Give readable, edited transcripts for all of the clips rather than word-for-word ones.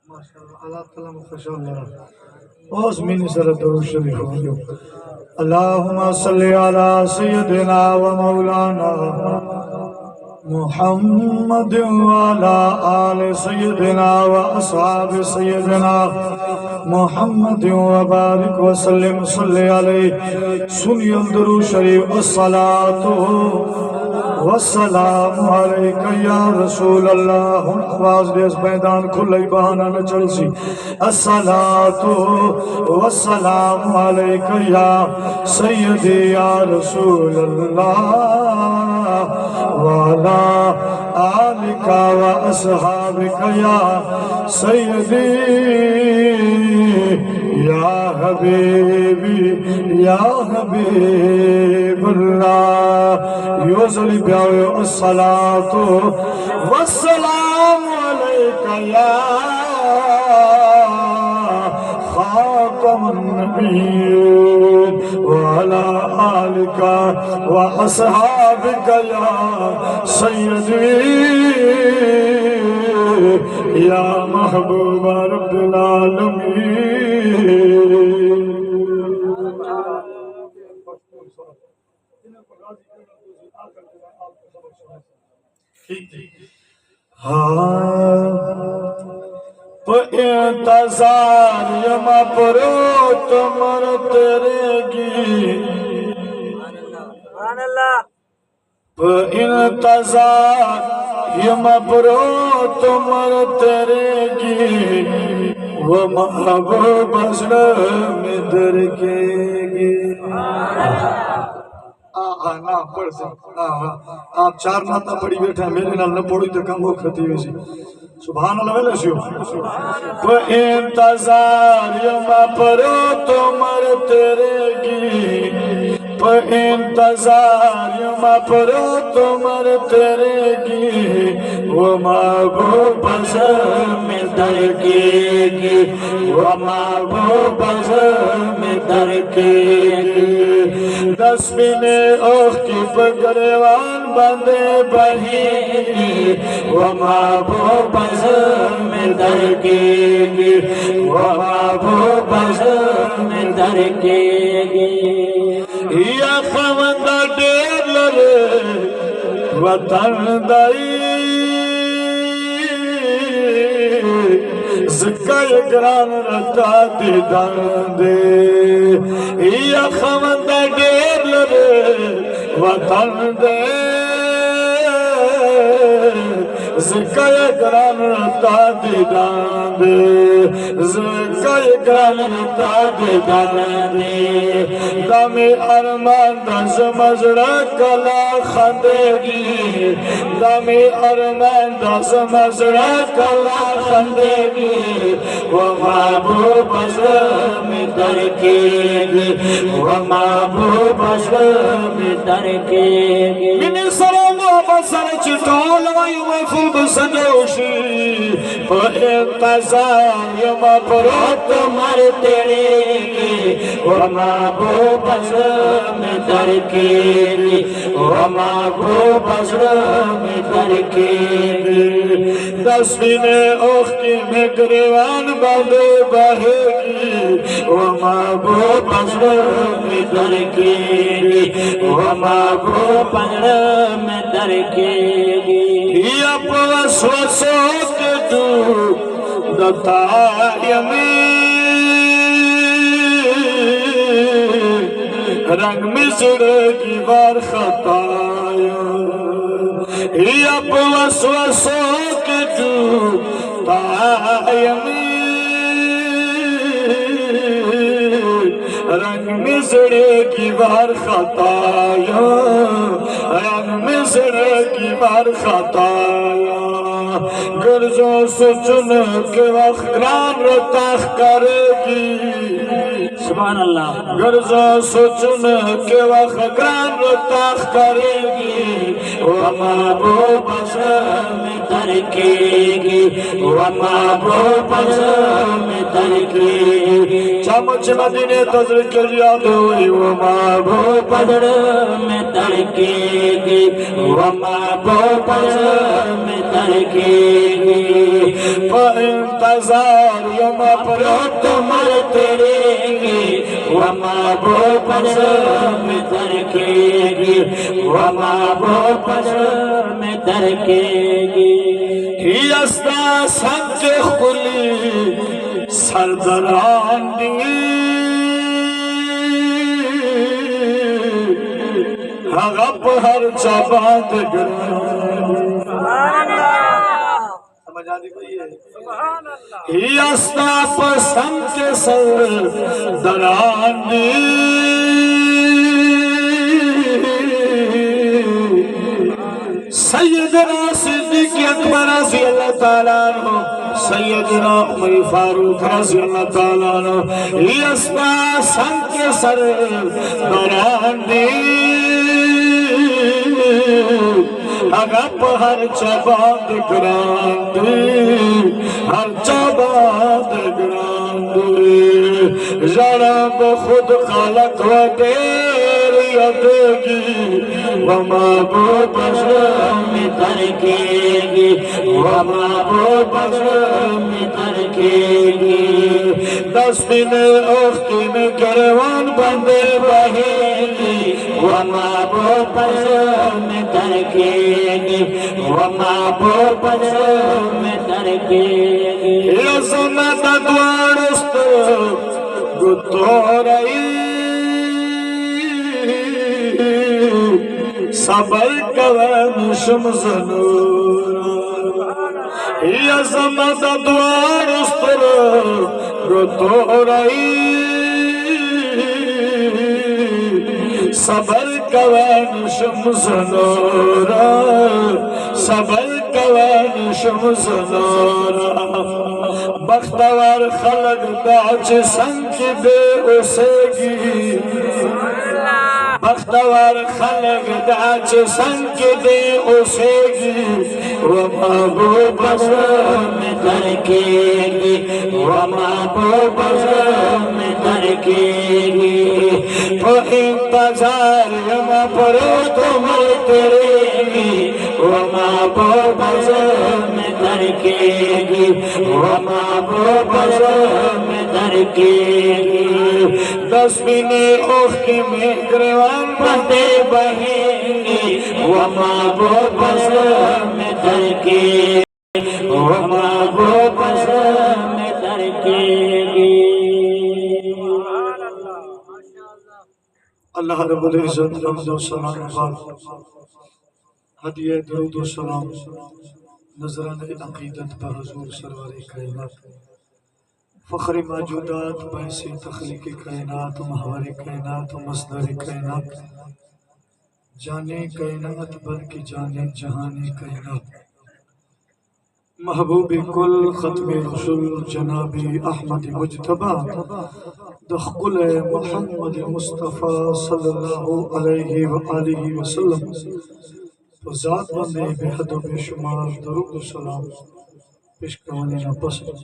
ماشاءاللہ اللہ تعالیٰ مخشو اللہ اس منی سر درود شریف ہو اللہم صلی علی سیدنا و مولانا محمد وعلى آل سيدنا وأصحاب سيدنا محمد وبارك وسلم صلي عليه سني الدرود شريف الصلاة والسلام عليك يا رسول الله آواز دے اس میدان کھلئی بہانہ نہ چل سی الصلاة والسلام عليك يا سيدي يا رسول الله وعلى آلك وأصحابك يا سيدي يا حبيبي يا حبيب الله يوصل بيعه الصلاة والسلام عليك يا خاتم النبيين وعلى آلك وأصحابك يا سيدي يا محبوب رب العالمين انتظار یما پرو تمر تیرے گی انتظار یما پرو تمر تیرے گی وہ محبوب بزر میں درکے گی نام پڑھ سکتا آپ چار ناتا پڑھی بیٹھے ہیں میرے نال نہ پڑھی تو کم ہو کھتی ہوئی سی سبحان اللہ ویلے سیو وہ انتظار یما پرو تو مر تیرے گی وہ انتظار یما پرو تو مر تیرے گی وہ محبوب بزر میں درکے گی وہ محبوب بزر میں درکے گی دس بینے اوخ کی پگریوان بندے بہی وہ محبوب بزر میں درکے گی وہ محبوب بزر میں درکے گی یا خمدہ دیر لرے وطن دائی زکای گران رتا دیدان دے یا خمدہ دیر لرے وطن دے زکای گران رتا دیدان دے زکای گران رتا دیدان دے دامی ارمان دز مزرہ کلا خندگی دامی ارمان دز مزرہ کلا خندگی وہ محبوب بزر میں درکے گی وہ محبوب بزر میں درکے گی منی سلام و بسر چطول ویوے فل بسنوشی وہ انتظار یما پرو تمہر تیرے گی وہ محبوب بزر میں درکے گی وہ محبوب بزر میں درکے گی دس بینے اوخ کی میں گریوان باندے بہے گی وہ محبوب بزر میں درکے گی وہ محبوب بزر میں درکے گی یا پوسوسو کے دو دتا یمین رنگ میں سڑے کی بار خطایا یا پوسوسو کے دو یمین رنگ میں سڑے کی بار خطایا رنگ میں سڑے کی بار خطایا گرزوں سے چن کے وقت گران رتاخ کرے گی سبحان اللہ گرزوں سے چن کے وقت گران رتاخ کرے گی وہ محبوب بزر میں درکے گی وہ محبوب بزر میں درکے گی چمچ مدینے تذر کے یاد ہوئی وہ محبوب بزر میں درکے گی وہ محبوب بزر میں درکے گی انتظار یم پرو تو مرتے رہیں گے وما بو پدر میں ترکے گی وما بو پدر میں ترکے گی ہی استا سنچ خلی سردران دی غب ہر چباد سمجھ آدھی کوئی ہے ہی استا پسند کے سر دران دی سیدنا صدیق اکبر رضی اللہ تعالیٰ عنہ سیدنا عمر فاروق رضی اللہ تعالیٰ عنہ ہی استا سنگ کے سر دران دی اگپ ہر چباد گران دی ہر چباد گران دی جرب خود خلق و دیر یدگی وما بو پدر میں ترکے گی وما بو پدر میں ترکے گی دس دن اختین کروان بندے بہیں گی وما بو پدر میں ترکے گی وما بو پدر میں ترکے گی یسنا تدوارست گتو رئی صبر کوان شمزنور یسنا تدوارست گتو رئی صبر کوان شمزنورا صبر کوان شمزنورا بختوار خلق داچ سنگ دے اسے گی بختوار خلق داچ سنگ دے اسے گی وما بو پدر میں ترکے گی وما بو پدر میں ترکے گی تو انتظار یما پرو تو مرتے رہیں گی وما بو پدر میں ترکے گی وما بو پدر میں ترکے گی دس بین اوخی میں گریوان بندے بہیں گی وما بو پدر میں ترکے وما بو پدر میں ترکے گی اللہ رب العزت حمد و سلام بعد ہدیہ درود و سلام نظران عقیدت پر حضور سرور کائنات فخر موجودات باعث تخلیق کائنات محور کائنات مصدر کائنات جانے کائنات بلکہ جانے جہان کائنات محبوب کل ختم رسول جناب احمد مجتبی دخل محمد مصطفیٰ صلی اللہ علیہ وآلہ وسلم تو ذات بندے بے حد و بے شمار درود و سلام پیش کرنے نہ پسند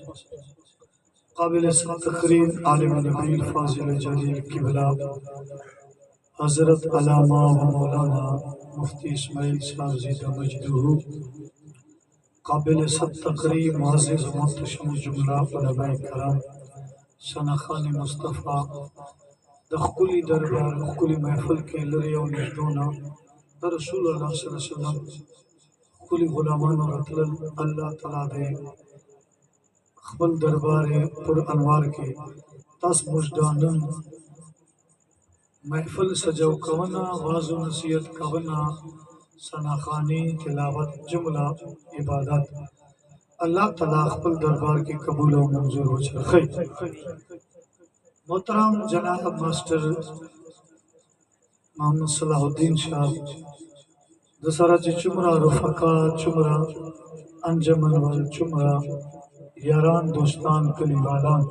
قابل تقریر عالم نبی فاضل جلیل قبلہ حضرت علامہ و مولانا مفتی اسماعیل صاحب زیدہ مجدہ قابل تقریر معزز و محتشم جملہ علماء کرام شناخان مصطفیٰ دخلی دربار دخلی محفل کے لری و نجدونا در رسول اللہ صلی اللہ علیہ وسلم دخلی غلامان و رتل اللہ تعالیٰ دے خبل دربار پر انوار کے تاس مجدانن محفل سجو کونا واز و نصیحت کونا سناخانی تلاوت جملہ عبادت اللہ تعالیٰ خبل دربار کے قبول و منظور ہو چرخی محترم جناب ماسٹر محمد صلاح الدین شاہ دسارا چی چمرہ رفقا چمرہ انجمن وال چمرہ یاران دوستان کلی والان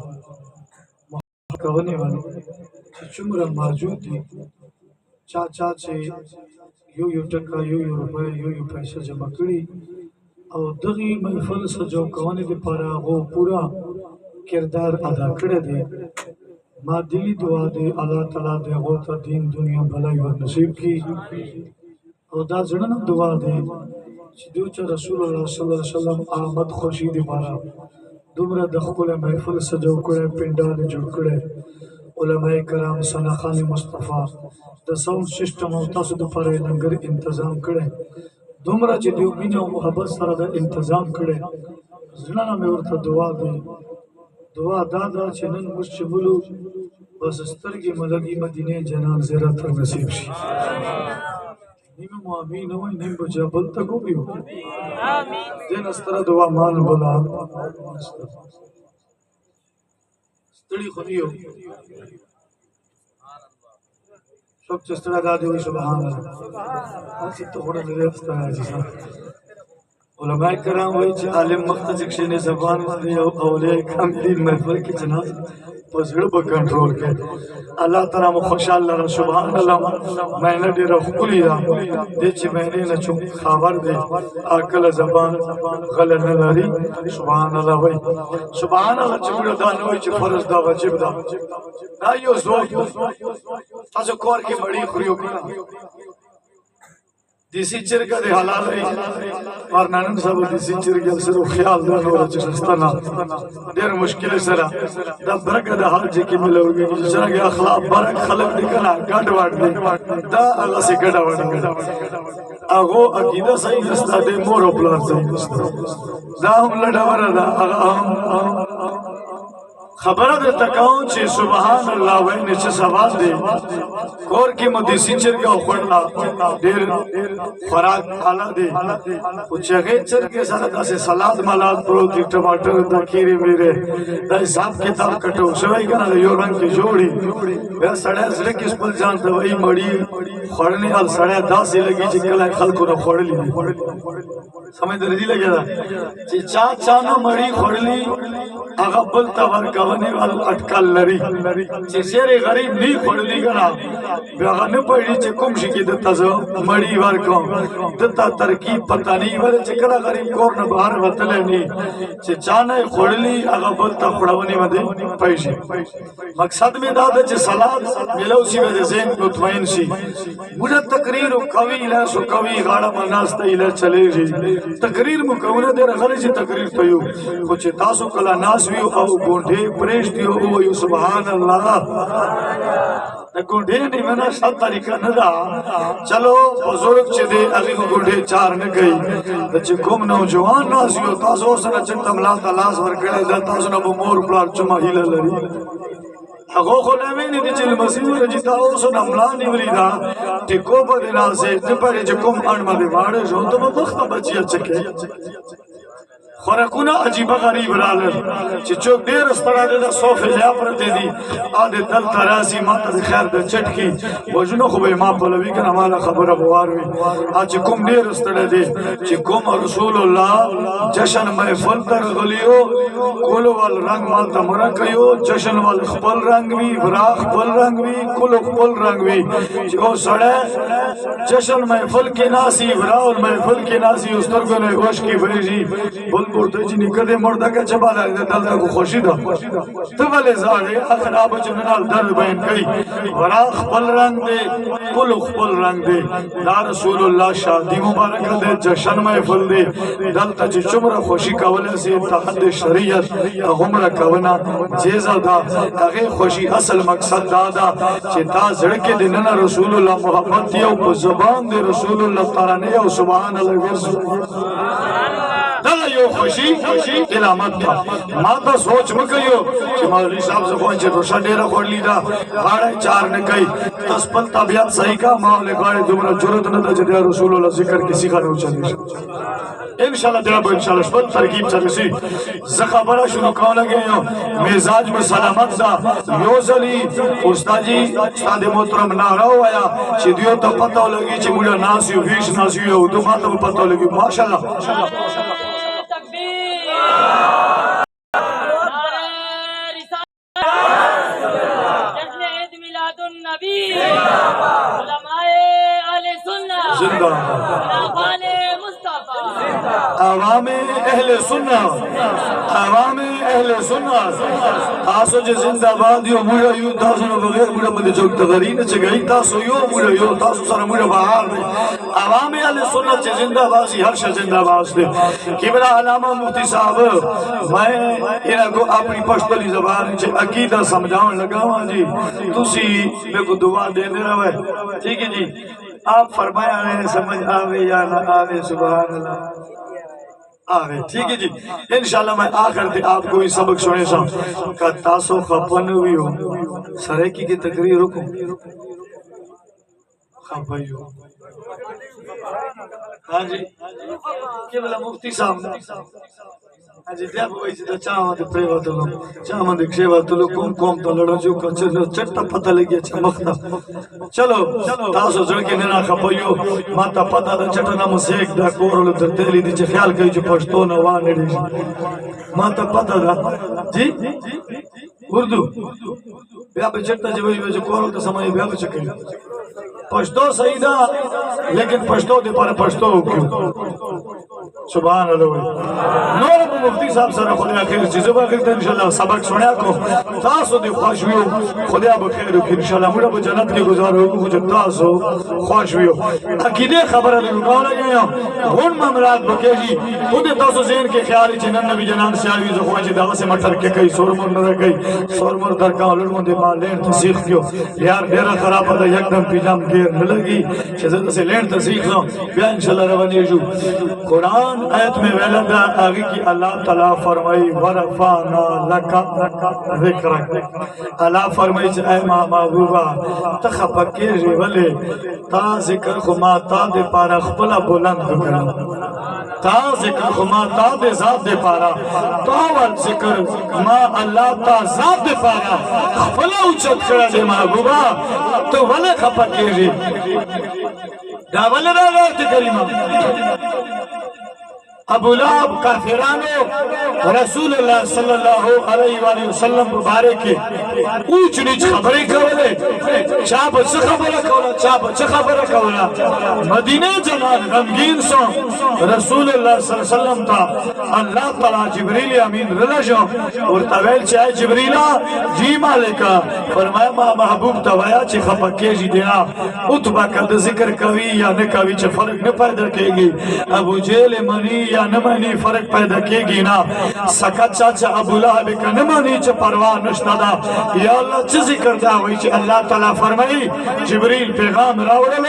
محکونے والے چی چمرہ موجود دی چاچا چے یو ٹکا یو روپے یو پیسہ جمع کری او دغی محفل سجو کوانے دے پارا وہ پورا کردار ادا کرے دے ما دلی دعا دے اللہ تعالیٰ دے غوطہ دین دنیا بھلائی اور نصیب کی او دا زڑن دعا دے دیو چې رسول الله صلی الله علیه وسلم آمد خوشی دی بارا دومره د ښکلی محفل سجو کړی پنډال یې جوړ کړی علماء کرام ثناخان مصطفی د ساؤنډ سسټم او تاسو دپاره یې لنګر انتظام کړی دومره چې دیو مینه او محبت سره د انتظام کړی زړه نه مې ورته دعا دی دعا دا ده چې نن موږ چې بولو بس سترګې ملګي مدینې جنان زیارت ته نصیب شي نیم مو امین وای نیم به چا بل ته کوي دې نستره دعا مان بولا ستړي خو دیو سب چې ستړه دا دی سبحان الله اسی ته وړه نه ستړه دي علماء کرام وای چې عالم مختص کښینه زبان باندې او اولیاء کرام دین محفل کې جناب پزړه به کنټرول کړي الله تعالی مو خوشاله را سبحان الله مینه ډېر خولي دا دې چې مینه نه چوم خبر دی عقل زبان غل نه لري سبحان الله وای سبحان الله چې موږ دا نه وای چې فرض دا واجب دا دا یو زوج تاسو کور کې مړی خوريو کنه دیسی چرګه د حلال وي اور نن سبا دیسی چرګه سره خیال دا نور چې ستنه ډېر مشکل سره دا برګه د حال چې کې ملوږي چې څنګه اخلاق برګ خلق دي کنه ګډ وډ دي دا الله سي ګډ وډ هغه عقیده صحیح نسته د مور او پلار صحیح نسته دا هم لډه وردا خبره د تکاون چې سبحان الله ویني چې سوال دی کور کې مدیسی چرګه خوړلا ډېر خوراک حالا دی او چې هغه چرګه سره داسې سلاد ملاد پروت ټماټر د کیری میره دا حساب کتاب کټو شوی کنه یو رنگ کې جوړي بیا سړی سره کې خپل ځان ته وای مړی خړنی ال سړی داسې لګي چې کله خلکو نه خړلې سمې درځي لګي چې چا نه مړی خړلې هغه بل تا ورکونې وال اٹکل لري چې سره غریب نه خړلې کنه بیا نه پېږي چې کوم شي کې د تاسو مړی ورکوم دتا ترکیب پتا نه ور چې کله غریب کور نه بهر وتلې نه چې چا نه خړلې هغه بل تا خړونې باندې پېږي مقصد می دا ده چې سلام ملو شي د ذهن مطمئن شي موږ تقریر کوي لا سو کوي غاړه مناسته اله چلےږي تقریر مو کوله د غلې چې تقریر ته یو خو چې تاسو کله ناس ویو او ګونډې پرېشتي او یو سبحان الله د ګونډې نه منا شت طریقه نه دا چلو بزرگ چې دی هغه ګونډې چار نه کوي د چې کوم نوجوان ناس یو تاسو سره چې تملا تلاش ورکړي دا تاسو نه مور پلار چما هیله لري هغه خو نه ویني د چې مسیح ورجی تاسو نه ملانی ولیدا ټیکو په دلا سه د پرې چې کوم اړ باندې واړې جو ته وخت بچیا چکه خوراکونه عجیبه غریب راغل چې څوک ډېر ستړی دی د صوفې ځای پرته دي ا د دل تراسي ما ته خیر د چټکی وژنو خو به ما پلوي کنه مالا خبره بوار وي ا چې کوم ډېر ستړی دی چې کوم رسول الله جشن محفل تر غلیو کول ول رنگ مال ته مرکيو جشن ول خپل رنگ وي فراخ خپل رنگ وي کول خپل رنگ وي چې او سړی جشن محفل کې ناسي فراول محفل کې ناسي استرګو نه غوش کې ویږي ورته چې نکده مرده کا چباله دلته کو خوشی ده ته ولې زاړې اخراب جنرال درد بیان کوي ورا خپل رنگ دی کل خپل رنگ دی دا رسول الله شادی مبارک ده جشن محفل دی دلته چې څومره خوشی کوله سي تحت شریعت همړه کونا جیزه دا هغه خوشی اصل مقصد دا دا چې تا زړه کې د نن رسول الله محبت یو په زبان دی رسول الله تعالی او سبحان الله دا یو خوشی علامت تھا ما تا سوچ مکیو چې مولوی صاحب زخوان چې روشا ډیره خوړلی دا غاړه چار نه کوي تاسو خپل طبيعت صحیح کا مولوی غاړه دومره ضرورت نه ده چې رسول الله ذکر کسی کا نه چلی انشاءاللہ جناب انشاءاللہ شپت ترکیب چلسی زخبره شروع کول لګیو مزاج میں سلامت دا یو زلی استاد جی استاد محترم نارا وایا چې دیو ته پته لګی چې موږ ناس یو ویش ناس یو ته ماته پته لګی ماشاءالله عوام اہل سنت عوام اہل سنت تاسو جو زندہ باد یو موڑا یو تاسو نو بغیر موڑا مدی چوک تغرین چگئی تاسو یو موڑا یو تاسو سر موڑا بہار دے عوام اہل سنت جو زندہ بازی ہر شا زندہ باز دے کبرا علامہ مفتی صاحب میں انہاں کو اپنی پشتلی زبان چھے عقیدہ سمجھاؤں لگا ہوں جی تسی میں کو دعا دے دے رہا ہے ٹھیک ہے جی آپ فرمایا رہے سمجھ آوے یا نہ آوے سبحان اللہ آوے ٹھیک ہے جی انشاءاللہ میں آخر دے آپ کو ہی سبق سنے سا کہ تاسو خپن ہوئی ہو سریکی کی تقریر رکو خپائی ہو ہاں جی کیا بلا مفتی صاحب ہاں جی دیاب ہوئی جی چاہاں دے پریوہ تلو چاہاں دے کشیوہ تلو کم تا لڑا جو کا چٹا پتہ لگیا چمکتا چلو تاسو زڑکی نینا خپایو ماتا پتہ دا چٹا نامو سیک دا کورلو در دہلی دی چے خیال کئی جو پشتو نوان نیڈی ماتا پتہ دا جی اردو بیا پہ چٹا جو وجہ کورلو تا سمجھے بیا پہ چکے پشتو صحیح دا لیکن پشتو دے پر پشتو کیوں سبحان اللہ نور مفتی صاحب سر خدا خیر چیزوں بخیر انشاءاللہ سبق سنیا کو تاسو دی خوش ہوئو خدا بخیر کہ انشاءاللہ مجھے وہ جنت کی گزار ہوگی مجھے تاسو خوش ہوئو عقیدے خبر ہے کہا لگے ہیں ہون ممرات بکے جی خود تاسو ذہن کے خیالی چنن نبی جنان سے آئیوی زخواہ جی دعوی سے مٹر کے کئی سورمر نہ رکھئی سورمر درکاں لڑمون دے ماں لین تسیخ کیو یار بیرا خراب پتا یک دم پیجام گیر نلگی چیزت سے لین تسیخ دوں بیا انشاءاللہ روانی جو قرآن آیت میں ویلدہ آگی کی اللہ تعالیٰ فرمائی ورفانا لکا ذکرک اللہ فرمائی اے ماں محبوبہ تخپکے جی ولی تا ذکر خما تا دے پارا خپلا بلند کرا تا ذکر خما تا دے ذات دے پارا تا وال ذکر ما اللہ تا ذات دے پارا خپلا اچھت کرا جی محبوبہ تو ولی خپکے جی دا ولی را غیرت کریمہ ابو لہب کافرانو رسول اللہ صلی اللہ علیہ وآلہ وسلم مبارک اوچ نیچ خبری کولے چاپ چھ خبر کولا چاپ چھ خبر کولا مدینہ جنان غمگین سو رسول اللہ صلی اللہ علیہ وسلم تا اللہ تعالی جبریل امین رلجو اور طویل چاہے جبریلہ جی مالکا فرمایا ما محبوب توایا چھ خپکے جی دینا اتبا کد ذکر کوی یا نکوی چھ فرق نہ پیدا کے گی ابو جیل منی یا نمانی فرق پیدا کی گی نا سکت چاچا ابو لہب کا نمانی چا پرواہ نشتا دا یا اللہ چا ذکر دا ہوئی چا اللہ تعالیٰ فرمائی جبریل پیغام راولو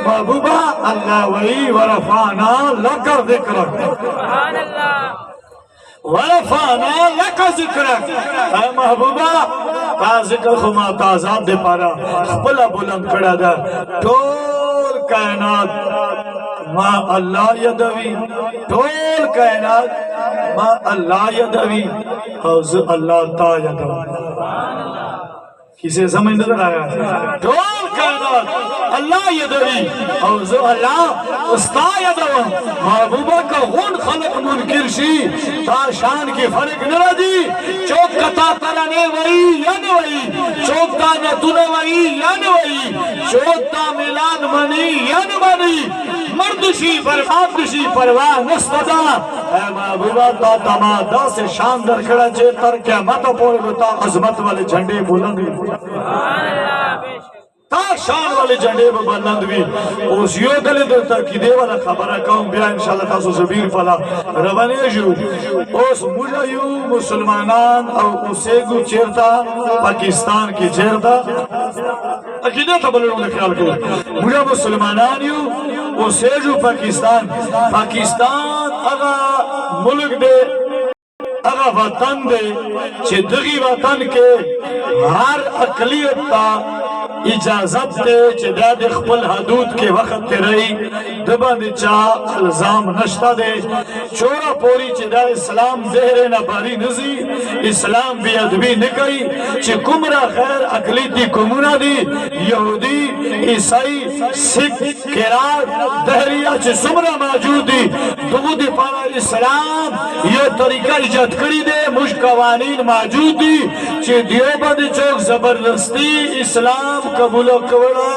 محبوبہ اللہ وی ورفانا لکر ذکرک ورفانا لکر ذکرک اے محبوبہ تا ذکر خما تازاد دے پارا خپلا بلند کڑا دا ٹول کائنات ما اللہ یدوی ٹول کائنات ما اللہ یدوی اوز اللہ تا یدوی کسے سمجھ نظر آیا ٹول کائنات اللہ یدوی اوز اللہ استا یدوی محبوبہ کا غن خلق منکر شی تا شان کی فرق نرہ دی چوک کتا ترنے وئی یا نوئی چوک تا نتونے وئی یا نوئی چوک تا ملان منی یا نمانی مردشی برخابشی پرواہ نستدا اے محبوبہ تا تمادا سے شاندر کھڑا چے تر کیا مت پوڑ گتا عظمت والے جھنڈے بلندی تا شان والے جھنڈے بلند بھی اس یو دلے در ترکیدے والا خبرہ کہوں بیا انشاءاللہ تاسو زبیر پلا روانے جو اس مجھا یو مسلمانان او اسے گو چیرتا پاکستان کی چیرتا عقیدہ تھا بلنوں نے خیال کرو مجھا مسلمانان یو اسے جو پاکستان اگا ملک دے اگا وطن دے چھے دغی وطن کے ہر اقلیت تا اجازت دے چھے داد اخپل حدود کے وقت تے رہی دبان چاہ الزام نشتا دے چورا پوری چھے دا اسلام دہرے نباری نزی اسلام بھی ادبی نکئی چھے کمرہ خیر اقلیتی کمونہ دی یہودی عیسائی سکھ کرار دہریہ چھے سمرہ موجود دی دو دی پانا اسلام یہ طریقہ ایجاد کری دے مجھ قوانین موجود دی چھے دیوبند چوک زبردستی اسلام قبول کوڑا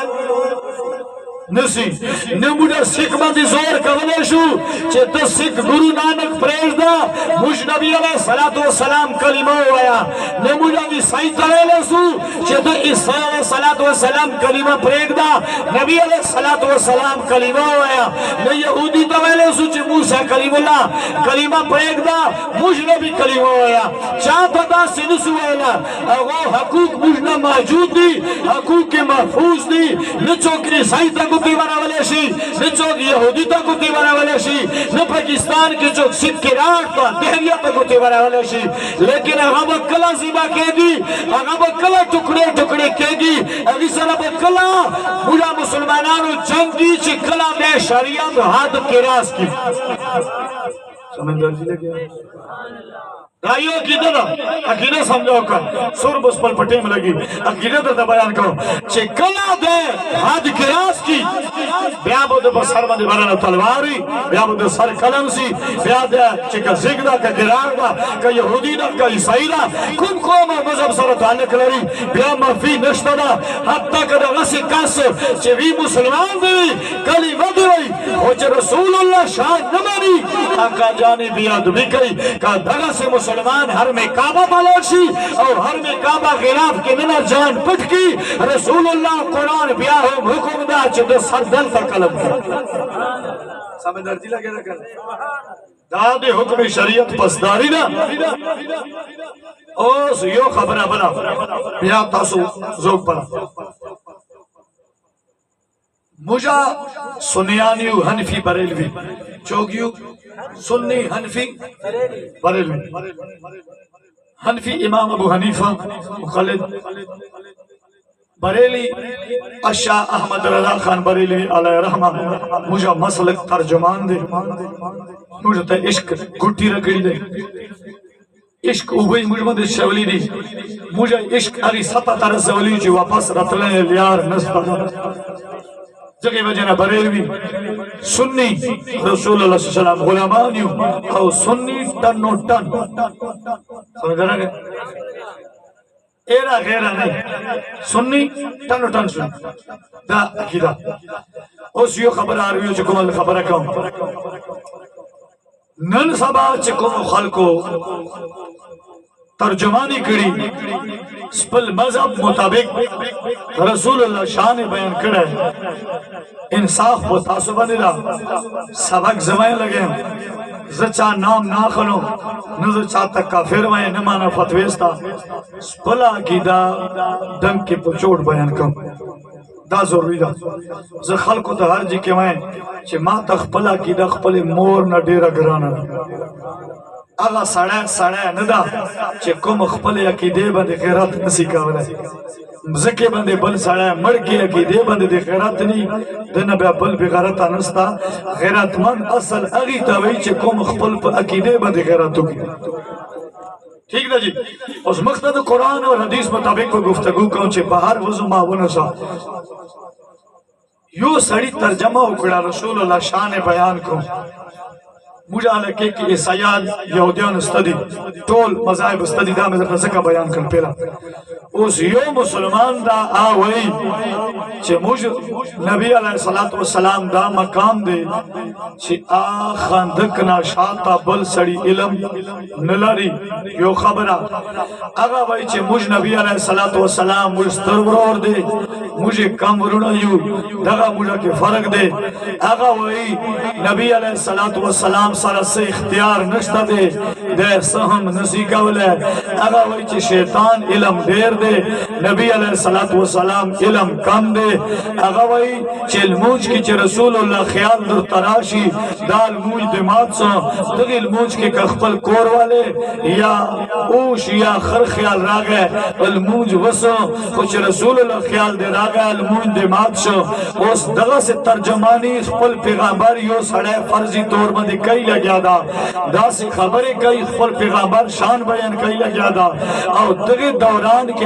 نسی نمودا سکھ مندی زور کولے شو چه تو سکھ گرو نانک پریز دا مجھ نبی علیہ السلام کلمہ ہویا نمودا عیسائی تویلے سو چه تو عیسائی علیہ السلام کلمہ پریگ دا نبی علیہ السلام کلمہ ہویا نہ یہودی تویلے سو چه موسیٰ کلیم اللہ کلمہ پریگ دا مجھ نبی کلمہ ہویا چاہتا دا سنسو ویلا اگو حقوق مجھنا موجود دی حقوق کے محفوظ دی نچوک عیسائی تک کتی بنا والے شی نہ چوک یہودی تا کتی بنا والے شی نہ پاکستان کی چوک سکھ کی راٹ تا دہلیہ تا کتی بنا والے شی لیکن اگا بکلا زیبا کے گی اگا بکلا ٹکڑے ٹکڑے کے گی اگی سر بکلا مجھا مسلمانانو جنگی چی کلا میں شریعت حد کی راس کی سمجھدار جی لگیا رائیو عقیدہ دا عقیدہ سمجھو کر سور بس پل پٹے میں لگی عقیدہ دا بیان کرو چھے کلا دے حد کراس کی بیا بودے بسر مندی برانا تلواری بیا بودے سر کلم سی بیا دے چھے کا زگ دا کا گرار دا کا یہودی دا کا عیسائی دا کم قوم مذہب سر تعلق لری بیا مفی نشتا دا حتی کہ دا غسی کس چھے وی مسلمان دی کلی ودی وی ہو چھے رسول اللہ شاہد نمانی آقا جانی بیا دبی کئی کہ دغا سے مسلمان ہر میں کعبہ پالوشی اور ہر میں کعبہ غلاف کے منا جان پٹ کی رسول اللہ قرآن بیا ہم حکم دا چھتے سردل تک قلب کر سمجھدار جی لگے دا کر داد حکم شریعت پسداری نا اوز یو خبرہ بنا بیا تاسو زوگ بنا مجھا سنیانیو حنفی بریلوی چوگیو سنی حنفی بریلوی حنفی امام ابو حنیفہ مخلد بریلی اشاہ احمد رضا خان بریلی علیہ رحمہ مجھا مسلک ترجمان دے مجھا تا عشق گھٹی رکڑی دے عشق اوہی مجھا مدد شولی دی مجھا عشق اگی ستا ترس سولی جو واپس رتلیں لیار نستا جگہ وجہ بریلوی سنی رسول اللہ صلی اللہ علیہ وسلم غلامانیو او سنی ٹنو ٹن سمجھ رہا گئے ایرہ غیرہ نہیں سنی ٹنو ٹن سنی دا عقیدہ اس یو خبر آرویو چکم اللہ خبر کہوں نن سبا چکم خلقو ترجمانی کری سپل مذہب مطابق رسول اللہ شان بیان کرے انصاف و تعصبانی دا سبق زمائن لگے زچا نام ناخنو نزچا تک کافر وائیں نمانا فتویستا سپلا کی دا دنگ کی پچوٹ بیان کم دا ضروری دا ز خلقو تا ہر جی کے وائیں چھ ما تخپلا کی دا خپل مور نا ڈیرہ گرانا آغا سڑے ندا چھے کم خپل عقیدے بندے خیرات نسی کاولا زکے بندے بل سڑے مڑ کے عقیدے بندے دے خیرات نہیں دن بیا بل بی غیرتا نستا خیرات من اصل اگی تاوئی چھے کم خپل عقیدے بندے خیراتو کی ٹھیک نا جی اس مقصد قرآن اور حدیث مطابق کو گفتگو کون چھے باہر وضو معاون سا یو سڑی ترجمہ اکڑا رسول اللہ شان بیان کو مجھا لکے کہ عیسائیان یہودیان استدی ٹول مذاہب استدی دا میں ذکر بیان کر پیلا اس یو مسلمان دا آوئی چھے مجھ نبی علیہ السلام دا مقام دے چھے خاندکنا شاتا بل سڑی علم نلاری یو خبرہ اگا بھائی چھے مجھ نبی علیہ السلام مجھ سترورور دے مجھے کم رونیو دگا مجھا کے فرق دے اگا بھائی نبی علیہ السلام سارا سے اختیار نشتا دے سہم نسی کولے اگا وہی چی شیطان علم دیر دے نبی علیہ السلام علم کم دے اگا وہی چی الموج کی چی رسول اللہ خیال در تراشی دال موج دماغ سا تغی الموج کے کخپل کور والے یا اوش یا خر خیال راگے الموج وسا کچھ رسول اللہ خیال دے راگے الموج دماغ سا اس دغا سے ترجمانی خپل پیغامبر یو سڑے فرضی طور مندی کئی لگیا دا سی خبری کئی خپل پیغامبر شان بیان کئی لگیا دا او دغی دوران کے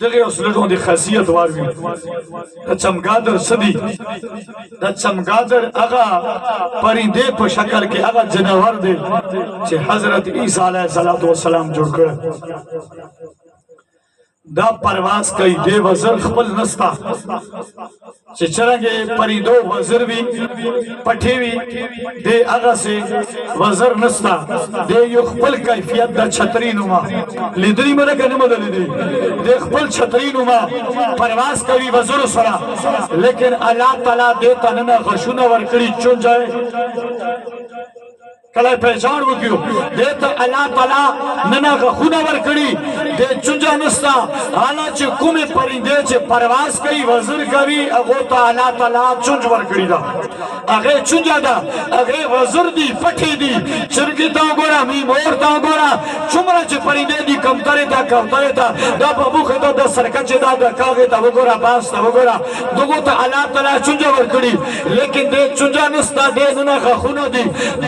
دغه اصلونو د خاصیت واروي د چمګادر سدي د چمګادر هغه پرنده په شکل کې هغه جناور دی چې حضرت عیسی علیه السلام جوړ کړ دا پرواز کوي د وزر خپل نستا چې چرګه پریدو وزر وی پټي وی د هغه سي وزر نستا د یو خپل کیفیت د چھتری نوما لیدري مره کنه مدل دي د خپل چھتری نوما پرواز کوي وزر سره لیکن الله تعالی د تنه غشونه ورکړي چون جائے کله پہچان وکیو دیتا اللہ تعالی ننا غخونه ورکړي د چونجا نستا حالا چې کومه پرنده چې پرواز کوي وزر کوي هغه ته الله تعالی چونج ورکړي دا هغه چونجا دا هغه وزر دی پټي دی چرګي تا ګورا می مور تا ګورا څومره چې پرنده دی کمتره تا کمتره تا دا بابو خدا د سرکچ دا د کاغه تا وګورا پاس تا وګورا دغه ته الله تعالی چونجا ورکړي لیکن د چونجا نستا د ننا غخونه دی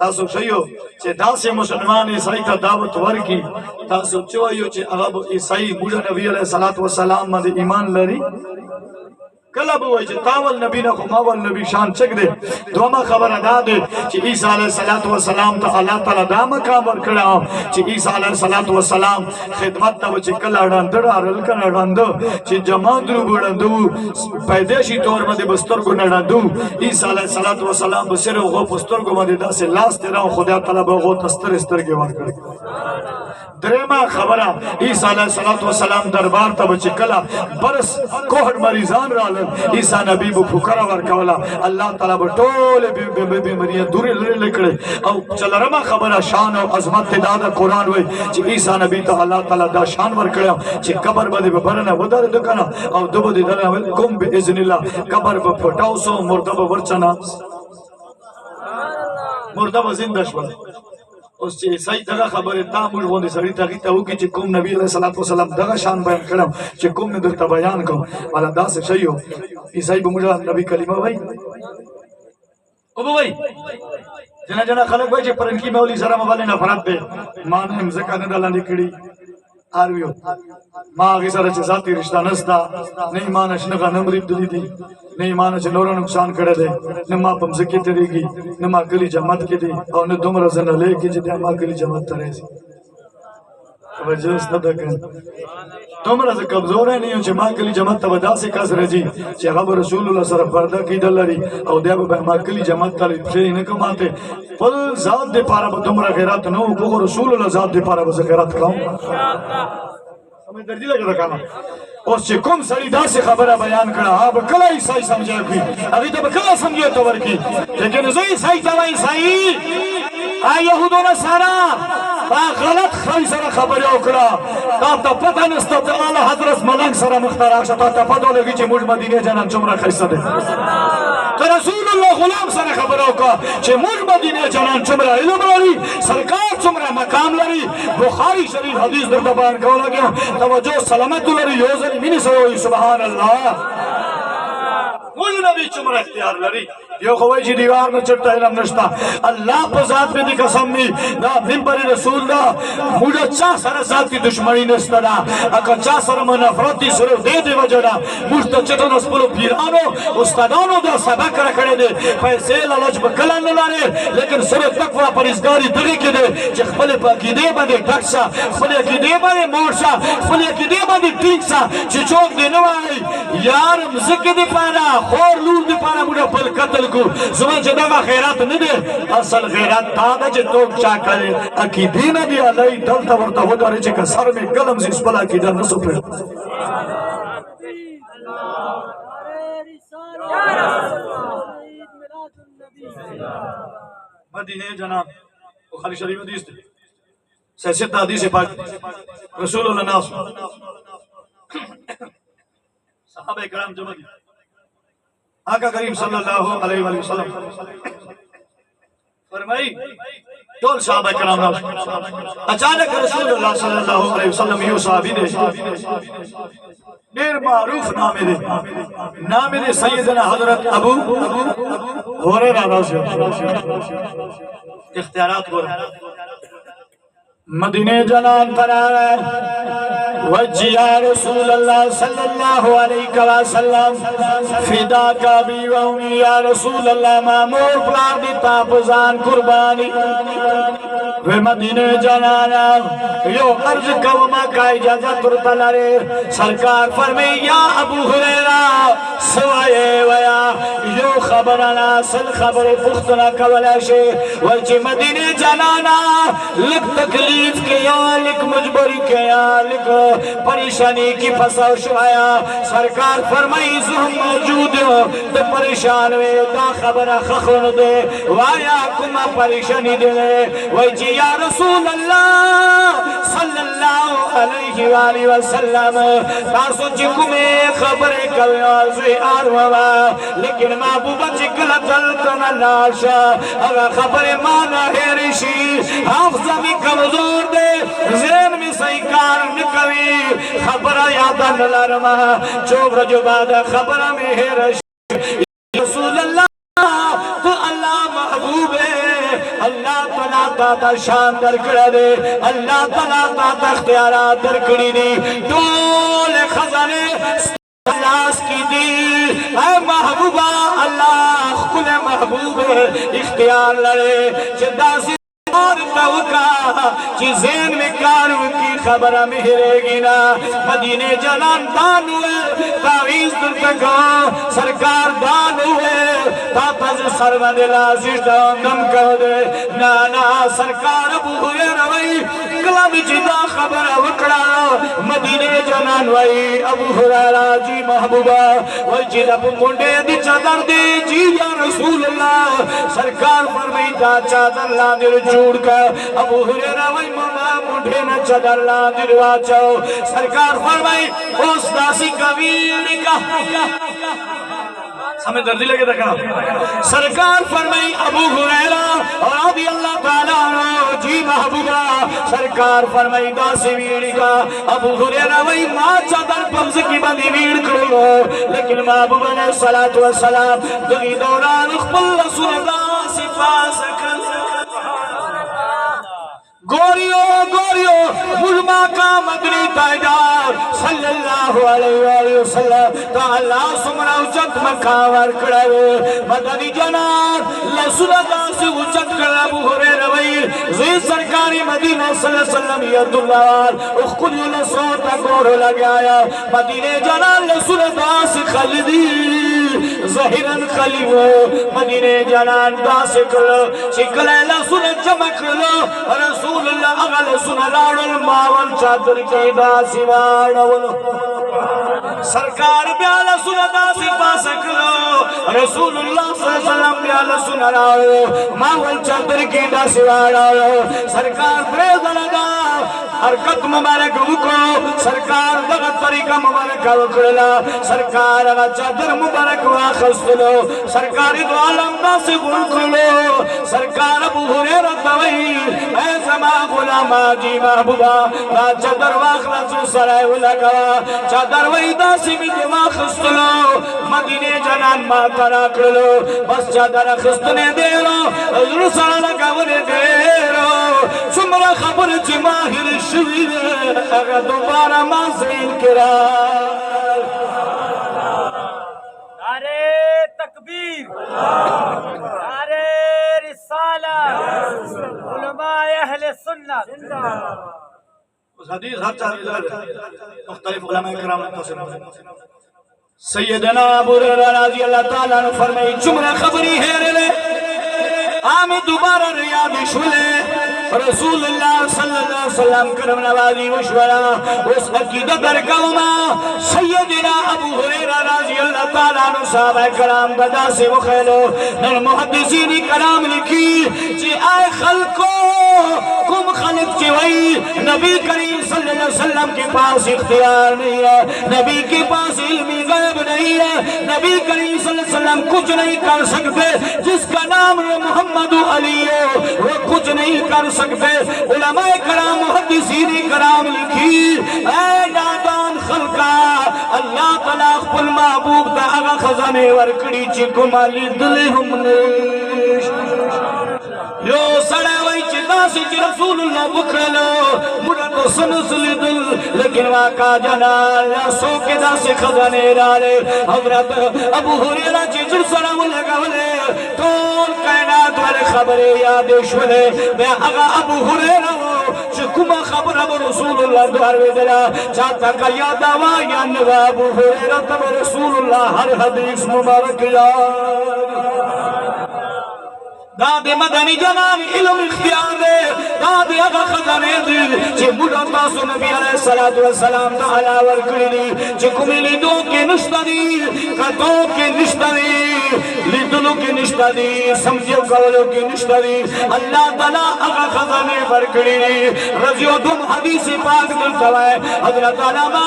تاسو شیو چې داسې مسلمان عیسائی ته دعوت ورکی تاسو چوایو چې هغه عیسائی موږ نبی علیہ الصلوۃ والسلام باندې ایمان لري کله به وایي چې تاول نبی نه خو ماول نبی شان چک دی دومه خبره دا دی چې عیسی علیه الصلوۃ والسلام ته الله تعالی دا مقام ورکړی چې عیسی علیه الصلوۃ والسلام خدمت ته چې کله ړانده ډارل کنه ړانده چې جماعت درو ګړندو پیدایشي طور باندې بسترګو نه ړاندو عیسی علیه الصلوۃ والسلام به صرف هغه بسترګو باندې داسې لاس تیرا خدای تعالی به هغه تستر سترګې ورکړي درېما خبره عیسی علیه الصلوۃ والسلام دربار ته چې کله برس کوهډ مریضان رالل عیسی نبی بو فکر ورکولا الله تعالی به ټول بیماریاں دور لري کړي او څلورما خبره شان او عظمت دا قرآن وای چې عیسی نبی ته الله تعالی دا شان ورکړي چې قبر باندې برنه ودار دکنه او دبه دې دلته کوم باذن الله قبر په پټاو سو مرده به ورچنا مرده به زنده شو اوس چې عیسی دغه خبره تا موږ باندې سړی ته کیته وکي چې کوم نبی علیہ الصلوۃ والسلام دغه شان بیان کړم چې کوم نه درته بیان کوم والا داسې شیو عیسی به موږ نبی کلمه وای او به وای جنا خلک وای چې پرنکی مولوی سره مبالغه نفرت ده مان هم زکه نه دلانه کړي آرویو ما آگے سارا چھ ذاتی رشتہ نستا نہیں مانا شنگا نمریب دلی دی نہیں مانا چھ نورا نقصان کردے دے نما پمزکی تری گی نما کلی جماعت کی دی اور نے دم رزنہ لے کی جدی اما کلی جماعت ترے سی وجہس ندکن تم رز کمزور ہے نہیں چھ ما کلی جماعت تبدا سے کس رجی چھ غب رسول اللہ صرف پردہ کی دل لری او دیاب بہ ما کلی جماعت تلی پھر نہ کماتے پل ذات دے پارا تم را خیرات نو کو رسول اللہ ذات دے پارا بس خیرات کھاؤں ہمیں درجی لگا رکھانا اس چھ کم سڑی دا سے خبرہ بیان کرا آپ کلا عیسائی سمجھا کوئی ابھی تو کلا سمجھے تو ورکی لیکن زو عیسائی توا عیسائی آئی یہود و نصارا تا غلط خی سر خبر اکڑا تا پتہ نستا تا آلہ حضرت ملنگ سر مختار آکشا تا پتہ لگی چھ مجھ مدینہ جنان چمرہ خیصہ دے تو رسول اللہ غلام سر خبر اکڑا چھ مجھ مدینہ جنان چمرہ علم لری سرکار چمرہ مقام لری بخاری شریف حدیث در دبان کہو لگیا توجہ سلامت لری یوزن منی سوئی سبحان اللہ مجھ نبی چمرہ اختیار لری یہ خوئی جی دیوار میں چڑھتا علم نشتا اللہ پر ذات میں دی قسم می نا ممبر رسول دا مجھے چاہ سر ذات کی دشمنی نستا دا اکا چاہ سر من افراتی صرف دے دے وجہ دا مجھتا چٹن اسپلو پیرانو استادانو دا سبق رکھڑے دے پیسے لالچ بکلن لارے لیکن صرف تقوی پریزگاری دگی کے دے چھ خپلے پاکی دے بندے ٹکسا خپلے کی دے بندے مورسا خپلے کی دے بندے ٹیکسا چھ چوک دے نوائی یار مزکی دے پانا خور لور دے پانا مجھے پل قتل کو زمان چھ دغا خیرات ندے اصل خیرات تادا چھ توک چاہ کرے عقیدی نبی علیہ دلتا ورطا ہو دارے چھ کہ سر میں قلم سے اس پلا عقیدہ نسو پر مدینہ جناب بخاری شریف حدیث دے سیست حدیث پاک رسول اللہ ناس صحابہ کرام جمع دی آقا کریم صلی اللہ علیہ وآلہ وسلم فرمائی دول صحابہ کرام اچانک رسول اللہ صلی اللہ علیہ وسلم یوں صحابی دے دیر معروف نام دے سیدنا حضرت ابو ہریرہ رضی اختیارات گورا مدینہ جنان پر آرہے وجہ یا رسول اللہ صلی اللہ علیہ وسلم فدا کا بھی وہمی یا رسول اللہ مامور پلار دی تاپزان قربانی وہ مدینہ جنانا یو عرض قومہ کا اجازت ترطلارے سرکار فرمی یا ابو حریرہ سوائے ویا یو خبرنا سل خبر پختنا کولاشے وجہ مدینہ جنانا لگ تکلیف کے یا لگ مجبری کے یا لگ پریشانی کی پھساو شوایا سرکار فرمائی زہم موجود ہو تو پریشان ہوئے دا خبر خخون دے وایا کما پریشانی دے وجہ یا رسول اللہ صلی اللہ علیہ وآلہ وسلم تاسو چکو میں خبر کوئی آزوی آرواما لیکن محبوبہ چکل تلتنا لاشا اگر خبر مانا ہے رشی حافظہ بھی کمزور دے ذہن میں صحیح کار نکوی خبر یادا نلارما چوب رجو بعد خبر میں ہے رشی رسول اللہ تو اللہ محبوب ہے اللہ تعالیٰ تا شان در کڑا دے اللہ تعالیٰ تا اختیارات در کڑی دی دول خزانے اللہ کی دی اے محبوبہ اللہ خل محبوب اختیار لڑے جدا سی اور توقع چی ذہن میں کارو کی خبر مہرے گی نا مدینے جنان دان ہوئے تعویز دل تکا سرکار دان ہوئے تاپز سرمد لازش دم کر دے نانا سرکار ابو ہوئے روئی کلب جدا خبر وکڑا مدینے جنان وئی ابو حرارا جی محبوبہ وی جدا پمونڈے دی چادر دے جی یا رسول اللہ سرکار فرمائی تا چادر لاندر جوڑ کر ابو حریرہ وی مولا مونڈے نہ چادر لاندر واچاو سرکار فرمائی اس داسی کبیلی کا سمجھ دردی لگے تکا سرکار فرمائی ابو حریرہ رضی اللہ تعالیٰ عنہ جی محبوبہ سرکار فرمائی داسی ویڑی کا ابو حریرہ وی ماں چادر پمز کی بندی ویڑ کرو لیکن محبوبہ نے صلاة والسلام دغی دوران اخبر رسول داسی پاسکن گوریو ملما کا مدنی تائیدار صلی اللہ علیہ وسلم تا اللہ سمرا اچت مکاور کڑاوے مدنی جنات لسول اللہ سے اچت کڑا ابو حریرہ وی زید سرکاری مدینہ صلی اللہ علیہ وسلم ید اللہ اخکلیو لسوتا گورو لگے آیا مدینہ جنات لسول اللہ سے خلدی ظاہرن خلیو مدینہ جنات دا سے کلو شکلے لسول جمع کلو رسول اللہ اغل سنلار الماول چادر کی داسی وارنول سرکار بیالا سندا سی پاسکلو رسول اللہ صلی اللہ علیہ وسلم بیالا سنلار ماول چادر کی داسی وارنول سرکار پریز لگا حرکت مبارک وکو سرکار دغت طریقہ مبارک وکرلا سرکار اگا چادر مبارک واخستلو سرکار دو عالم دا سے گلکلو سرکار ابو حریرہ دوئی اے زمان غلام آجی محبوبہ دا چادر واخلصو سرائے لگا چادر ویدہ سی بھی واخستلو مدینے جنان ماترا کرلو بس چادر خستنے دے رو حضور سر لگا ونے دے رو سمرا خبر چی ماہر شوید اگر دوبارہ مازین کرا نعرے تکبیر نعرے رسالہ علماء اہل سنت اس حدیث ہر چاہیے مختلف علماء کرام تصر سیدنا ابو ہریرہ رضی اللہ تعالیٰ عنہ فرمائی جملہ خبری ہے رلے آمد دوبارہ ریاض شولے رسول اللہ صلی اللہ علیہ وسلم کرم نوازی مشورہ اس عقیدت در قوما سیدنا ابو ہریرہ رضی اللہ تعالیٰ عنہ صحابہ کرام بدا سے مخیلو نر محدثین کرام لکھی چی آئے خلقو کم خلق چی وئی نبی کریم صلی اللہ علیہ وسلم کے پاس اختیار نہیں ہے نبی کے پاس علمی غیب نہیں ہے نبی کریم صلی اللہ علیہ وسلم کچھ نہیں کر سکتے جس کا نام محمد علی ہے وہ کچھ نہیں کر سکتے علماء کرام محدثین کرام لکھی اے نادان خلقا اللہ تعالیٰ خپل محبوب دا اگا خزانے ورکڑی چکو مالی دلی ہم نیش یو سڑے وی چکا سی چی رسول اللہ بکھلو مجھا تو سنسلی دل لیکن واقع جنال سو کے دا سے خزانے رالے حضرت ابو حریرہ چی جل سڑا لگا ولے تول کائنات والے خبریں یادش ولے میں اگا ابو حریرہ ہو چکمہ خبر ابو رسول اللہ دواروے دلا چاہتا کا یاد آوا یا نگا ابو حریرہ تب رسول اللہ ہر حدیث مبارک یاد داد مدنی جنان علم اختیار دے داد اگا خزانے دل چی مدن تاسو نبی علیہ السلام تعالیٰ ورکڑی دی چی کمی لیدوں کے نشتہ دی قطوں کے نشتہ دی لیدنوں کے نشتہ دی سمجھو قولوں کے نشتہ دی اللہ تعالیٰ اگا خزانے ورکڑی دی رضیو دم حدیث پاک دل توائے حضرت علامہ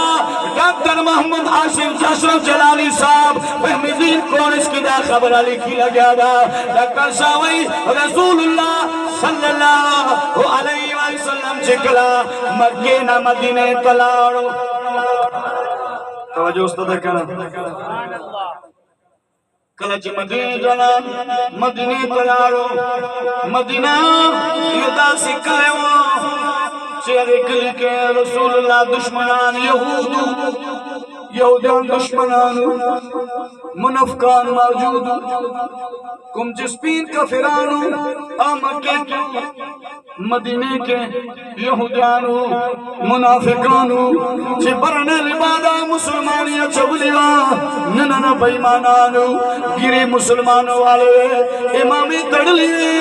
ڈاکٹر محمد عاشق اشرف جلالی صاحب فہمی دل کون اس کی دا خبر علی کی لگیا دا ڈاکٹر شاوئی رسول اللہ صلی اللہ علیہ وسلم چکلا مکہ نہ مدینہ تلاڑو توجہ استاد کرنا کلچ مدینے جانا مدینے تیارو مدینہ یدا سکھلے وہ چہرے کلی کے رسول اللہ دشمنان یہودیان دشمنان منافقان موجود کم جسپین کا فرانو آمکے کے مدینے کے یہودیانو منافقانو چی برنے لبادہ مسلمانیہ چولیوا نننا بیمانانو گری مسلمانو والے امامی تڑلیے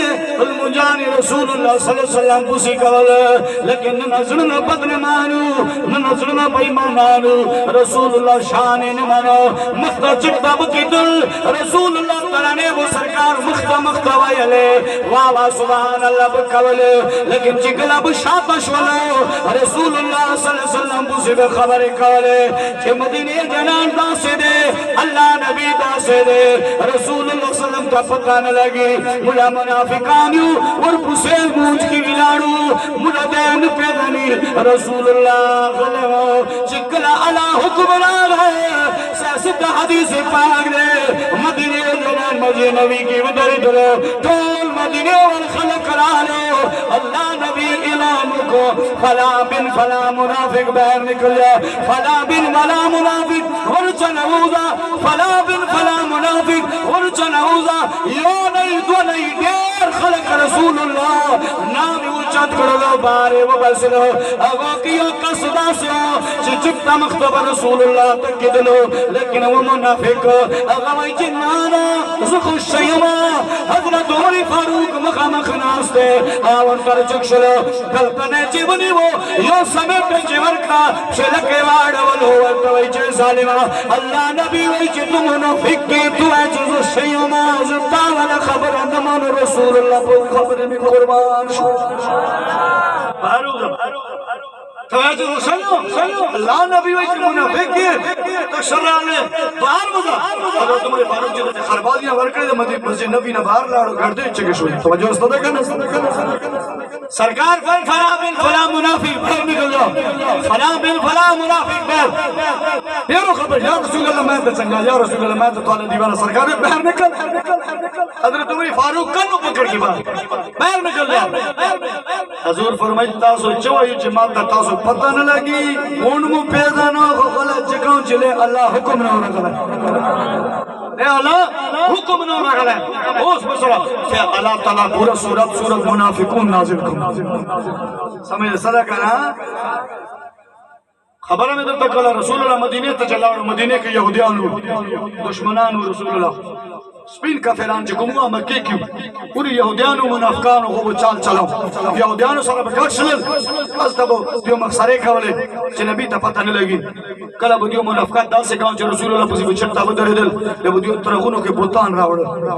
المجانی رسول اللہ صلی اللہ علیہ وسلم پوسی کولے لیکن ننزلنا بدنمانو ننزلنا بیمانانو رسول اللہ شانے نمانو مختہ چکتا بکی دل رسول اللہ ترانے وہ سرکار مختہ ویلے واوا سبحان اللہ بکولے لیکن چکلا بشاتش ولو رسول اللہ صلی اللہ علیہ وسلم بوسی بے خبر کولے کہ مدینے جنان دا سے دے اللہ نبی دا سے دے رسول اللہ صلی اللہ علیہ وسلم کا پتہ نہ لگی ملا منافقانیو اور پسیل موج کی گلارو ملا دین پیدنی رسول اللہ غلو چکلا اللہ حکم ہے سیاست حدیث پاک دے مدینے جنان مجھے نبی کی ودر دلو ٹول مدینے والخلق رالو اللہ نبی اعلان کو فلا بن فلا منافق بہر نکل جائے فلا بن فلا منافق ورچ نعوذا فلا بن فلا منافق ورچ نعوذا یو نہیں دو نہیں دیر خلق رسول اللہ نامی اچھت کرلو بارے و بسلو اواقیو قصدہ سے ہو چکتا مختب رسول اللہ تک کی دلو لیکن وہ منافق اغوائی جنانا زخو الشیما حضرت عمر فاروق مخامخ ناستے آون پر چکشلو کلپنے چیونی وہ یو سمیت چیور کا شلکے واڑا ولو ورطوئی چے ظالمہ اللہ نبی وی چے تم منافق کی تو ہے چیز الشیما زبتا والا خبر اندمان رسول اللہ پر خبر میں قربان فاروق توجہ سنو اللہ نبی وی چے منافق کی تو شرعالے باہر مزا اگر تمہارے فاروق جنہا خربازیاں ورکڑے دے مسجد نبی نہ باہر لاڑو گھر دے چکے شوئی توجہ اس طرح کرنا سرکار فلا بن فلا منافق باہر نکل جاؤ فلا بن فلا منافق باہر دیرو خبر یا رسول اللہ میں تے چنگا یا رسول اللہ میں تے توالے دیوانا سرکار باہر نکل حضرت عمر فاروق کنو پکڑ کی باہر نکل جاؤ حضور فرمائی تاسو چوئی جماعت تاسو پتہ نہ لگی اونمو پیدا نہ ہو غلط جگہوں چلے اللہ حکم نہ ہو رہا اے اللہ حکم نہ ہو رہا ہے اس مسئلہ کہ اللہ تعالیٰ پورا سورت منافقون نازل کرو سمجھے صدق نا خبر میں تک اللہ رسول اللہ مدینے تجلاؤ مدینے کے یہودیانو دشمنانو رسول اللہ سپین کا فیران چکم ہوا مکے کیوں پوری یہودیانو منافقانو خوب چال چلاؤ یہودیانو سارا بکار شلل از تبو دیو مقصرے کھولے چھ نبی تا پتہ نہیں لگی کلا با دیو منافقات دا سے کہاں چھ رسول اللہ پسی بچھتا بدر دل لبو دیو ترغونو کے بوتان راوڑا رسول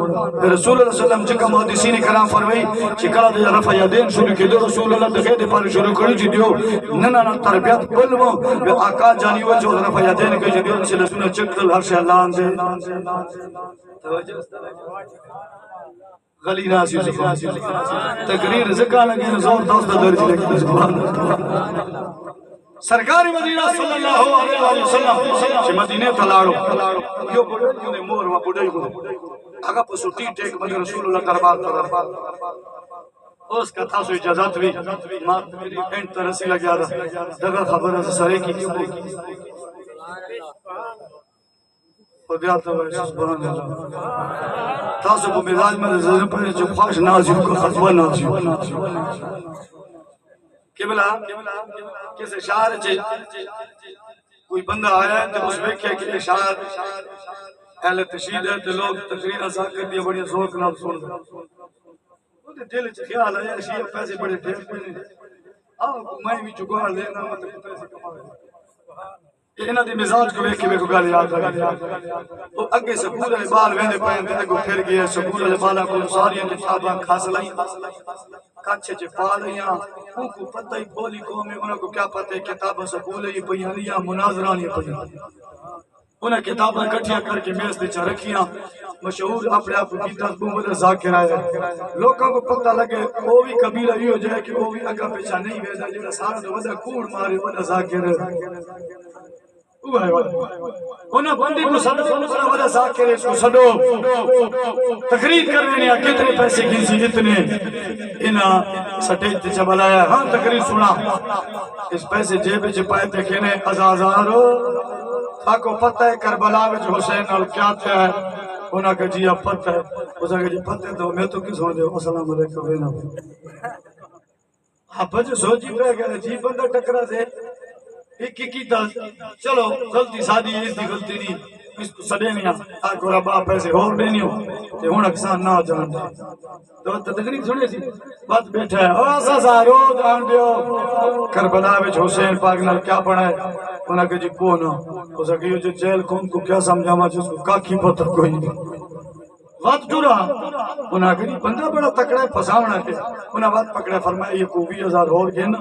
اللہ صلی اللہ علیہ وسلم چکا محدثین کرام فرمائی چھ کلا دے رفع یادین شروع کی دو رسول اللہ دخید پر شروع کری چھ دیو ننا تربیت بلو بے آقا جانی ہوا چھ رفع یادین کے دیو سے رسول چکل ہر شہ اللہ آن دے غلی ناسی تقریر ذکا لگی زور دوست درج لگی سرکاری مدینہ صلی اللہ علیہ وسلم چھ مدینہ تلاڑو یو بڑے نے مور و بڑے کو اگا پسو ٹی ٹیک مدینہ رسول اللہ دربار پر اس کا تھا سو اجازت بھی ما اینٹ ترسی لگیا تھا دغه خبر سره کی خدیات ہے سبحان اللہ تاسو کو مزاج میں زنه پر جو خواہش نازل کو خطبہ نازل قبلہ کسی شاعر چے کوئی بندہ آیا ہے تو اس ویکھے کہ شاعر اہل تشہید ہے تو لوگ تقریر ازا کر دیا بڑی ذوق نال سن دے دل چ خیال ہے شیعہ پیسے بڑے ٹھیک نہیں آ میں بھی جگہ لینا مطلب پیسے کما انہاں دے مزاج کو ویکھ کے میرے کو گل یاد آ گئی او اگے سکول والے بال ویندے پے تے اگوں پھر گئے سکول والے بالا کو ساری کتاباں کھاس لئی کچھ چ پا لیاں ان کو پتہ ہی بولی قوم میں انہاں کو کیا پتہ ہے کتاباں سکول ہی پیاں یا مناظرہ نہیں پیاں انہیں کتاباں کٹھیاں کر کے میز تے چا رکھیاں مشہور اپنے آپ کی تصبوہ ذاکر آئے لوگوں کو پتہ لگے وہ بھی قبیلہ یہ ہو جائے کہ وہ بھی اگا پیچھا نہیں ویسا جو سارا تو وجہ کوڑ مارے وجہ ذاکر انہیں بندی کو صدو انہیں وجہ ذاکر اس کو صدو تقریر کرنے نے کتنے پیسے گنسی اتنے انہاں سٹیج تے چبلایا ہاں تقریر سنا اس پیسے جیب چپائے تے کہنے ازازارو تاکو پتہ ہے کربلا وچ حسین اور کیا تھا ہے انہاں کہ جی اب پتہ ہے اسا کہ جی پتہ ہے تو میں تو کس ہوں دے السلام علیکم وینا آپ جو سوچی پہ گئے جی بندہ ٹکرا دے ایک چلو غلطی سادی اس دی غلطی نہیں اس کو سڑے نہیں آگو ربا پیسے اور دینی ہو تے ہون اکسان نہ جان دے تو تقریر سنے سی بات بیٹھا ہے او سازارو جان دیو کربلا وچ حسین پاک نال کیا پڑھا ہے انہاں کہ جی کو نہ ہو سکے یہ جو جیل کون کو کیا سمجھا ما جس کو کاکی پتہ کوئی نہیں وقت جو رہا انہاں کہ بندہ بڑا تکڑا ہے پھساونا کے انہاں وقت پکڑا فرمایا یہ کو 20,000 اور گن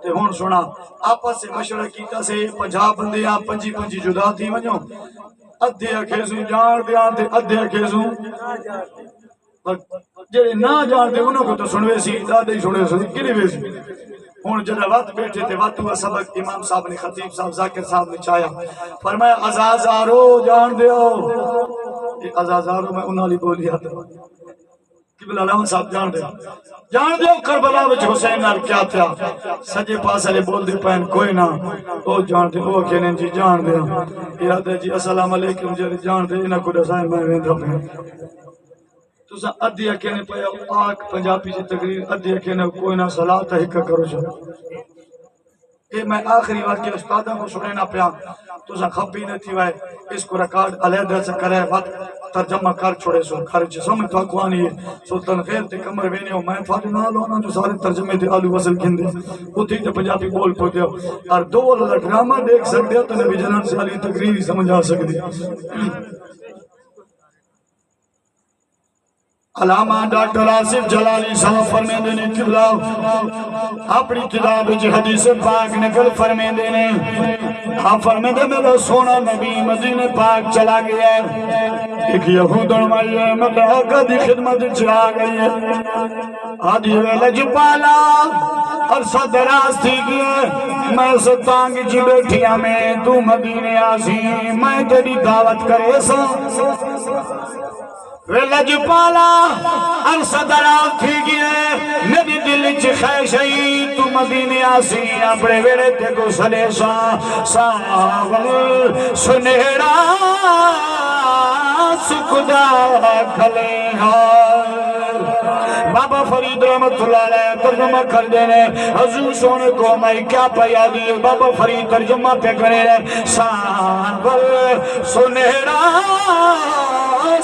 تے ہن سنا آپس سے مشورہ کیتا سے 50 بندے آپ 25 جدا تھی ونجو ادھے کھیسوں جان دیاں تے ادھے کھیسوں جڑے نہ جان دے انہاں کو تو سنوے سی دادے ہی سنے سی کنے وے سی ہن جڑا وقت بیٹھے تے وقت ہوا سبق امام صاحب نے خطیب صاحب ذاکر صاحب نے چایا فرمایا ازازارو جان دیو ازازارو میں انہاں لی بولی آتا قبلہ علامہ صاحب جان دیو کربلا وچ حسین نال کیا تھا سجے پاس والے بول دے پین کوئی نہ او جان دے او کہنے جی جان دے ارادہ جی السلام علیکم جی جان دے انہاں کو دسائیں میں ویندا پیا تساں ادھی کہنے پیا پاک پنجابی دی تقریر ادھی کہنے کوئی نہ صلاۃ ہک کرو جو اے میں آخری واقعہ استاداں کو سنینا پیا تساں خبی نہ تھی وائے اس کو ریکارڈ علیحدہ سے کرے وقت ترجمہ کر چھوڑے سو خرچ سمجھ تو اقوانی ہے سلطان خیر تے کمر وینے ہو میں تھوڑے نال ہونا جو سارے ترجمے تے آلو وصل کھندے اتھی تے پنجابی بول پوتے ہو اور دو والا ڈرامہ دیکھ سکتے ہو تو نبی جنان سے علی تقریر سمجھ آ سکتی علامہ ڈاکٹر آصف جلالی صاحب فرمے دینے قبلہ اپنی کتاب جی حدیث پاک نکل فرمے دینے آپ فرمے دے میرا سونا نبی مدینہ پاک چلا گیا ہے ایک یہود علمائی ہے مدعا دی خدمت چلا گئی ہے آدھی ویلج پالا اور صدراز تھی گئے میں ستانگ جی بیٹھیا میں تو مدینہ آسی میں تیری دعوت کرے سا ویلج پالا ارصد رات تھی گئے میری دل چی خیشئی تو مدینے آسی اپنے ویڑے تے کو سلے ساول سنہرا سکدا کھلے بابا فرید رحمت اللہ علیہ ترجمہ کر دینے حضور سونے کو میں کیا پیا دی بابا فرید ترجمہ پہ کرے رہے ساول سنہرا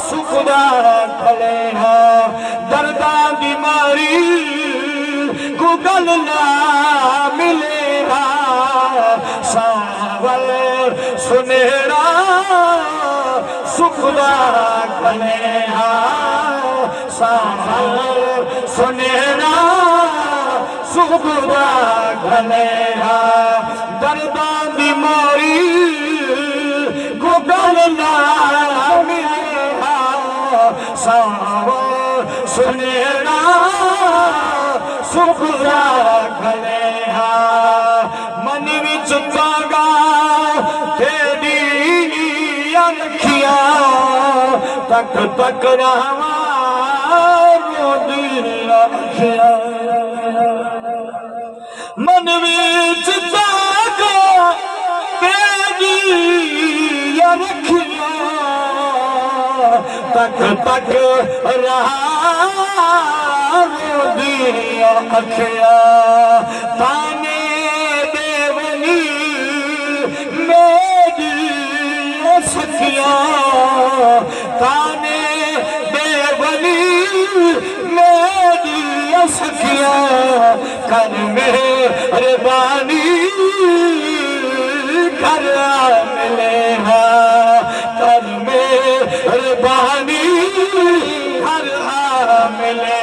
سکدا کھلے دردان دی ماری کو گل نہ ملے ساول سنہرا سکدا کھلے ساول سنہرا سکدا کھلے دردان دی ماری کو گل نہ ملے ساول سنہرا سکدا کھلے منی وچ پاگا تیری رکھیا تک تک رہواں رو دی رکھیا من وچ پاگا تیری رکھیا تک تک رہا رو دی اکھیا تانے بے ونی میری سکیا تانے بے ونی میری سکیا کر مہربانی کر ملے کر مہربانی ہر ملے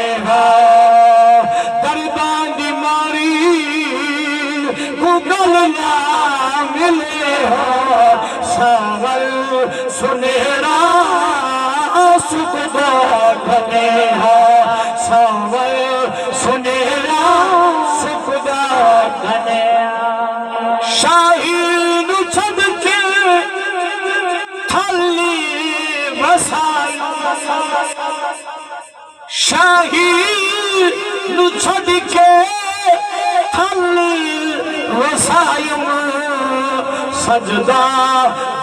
دردان دی ماری کو گل نہ ملے ساول سنہرا سکدا کھلے ساول سنہرا سکدا کھلے شاہی نو چھڈ کے الہی نو چھڑ کے تھل وسائم سجدہ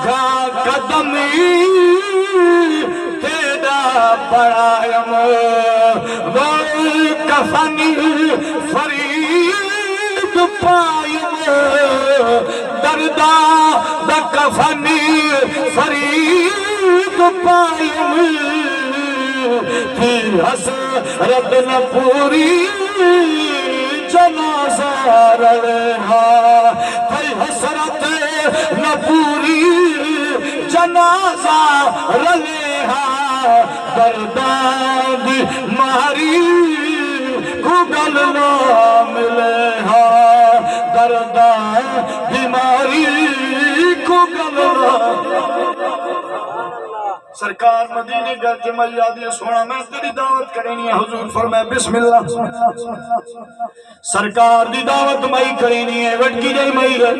گا قدمی تیرا بڑھائم کفنی فرید پائم دردہ دا کفنی فرید پائم تھی حسرت نہ پوری جنازہ رڑھا تھی حسرت نہ پوری جنازہ رڑھا دردان دی ماری گل نہ ملے ہاں دردان دی ماری گل نہ سرکار مدینے گھر کے مریادی سونا میں تیری دعوت کرنی ہے حضور فرمائے بسم اللہ سرکار دی دعوت مائی کرنی ہے وٹکی جائی مائی ہے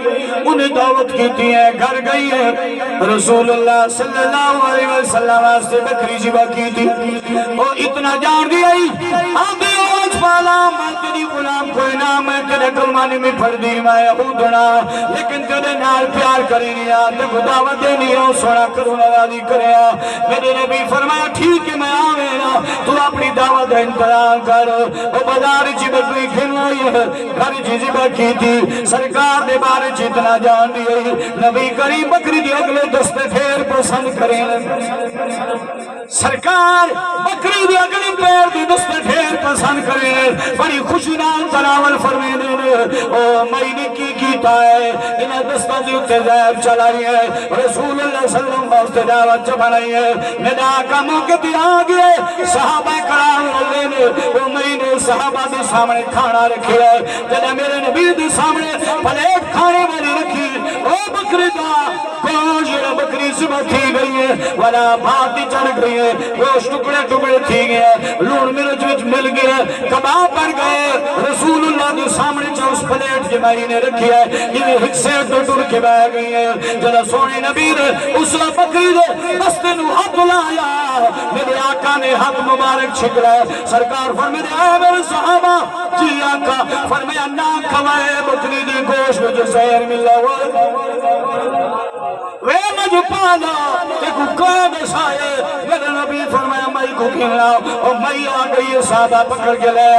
انہیں دعوت کیتی ہے گھر گئی ہے رسول اللہ صلی اللہ علیہ وسلم سے بکری جبا کی تھی اور اتنا جان دی آئی آدھے آج پالا میں تیری غلام کوئی نام میں تیرے کلمانی میں پڑھ دی میں اہودنا لیکن تیرے نال پیار کرنی آدھے کو دعوت دینی ہو سونا کرو نوازی کرے میرے نبی فرمایا ٹھیک ہے میں آوینا تو اپنی دعوت انتظار کر وہ بازار چی بکری کھلوائی ہے گھر چیزی بکی تھی سرکار دے بارے چیتنا جان دی نبی کریم بکری دی اگلے دستے پھیر پسند کریں سرکار بکری دی اگلے پیر دی دستے پھیر پسند کریں بڑی خوشی نال تناول فرمے دینے او مئی نے کی کیتا ہے انہیں دستہ دی اتے زیب چلائی ہے رسول اللہ صلی اللہ علیہ وسلم دعوت چبھائی ہے ندا کا موقع بھی آگئے صحابہ کرام نے وہ مئی نے صحابہ دے سامنے کھانا رکھی ہے جنہیں میرے نبی دے سامنے پلیٹ کھانے والی رکھی او بکری دا گوشت بکری صبح تھی گئی ہے والا بھاتی چڑھ گئی ہے گوشت ٹکڑے ٹکڑے تھی گئے لون مرچ وچ مل گئے کباب بڑھ گئے رسول اللہ دے سامنے چا اس پلیٹ جمائی نے رکھی ہے یہ حصے تو ٹر کے بہ گئی ہے جنہیں سونے نبی نے اس بکری دے دستے نو ہاتھ لایا میرے آقا نے ہاتھ مبارک چھکرا سرکار فرمائے اے میرے صحابہ جی آقا فرمایا نہ کھوائے بکری دی گوشت جو زہر ملا ہوا وے مجھو پانا ایک قید سائے میرے نبی فرمایا مائی کو کھیلا اور مائی آ گئی صحابہ پکڑ کے لے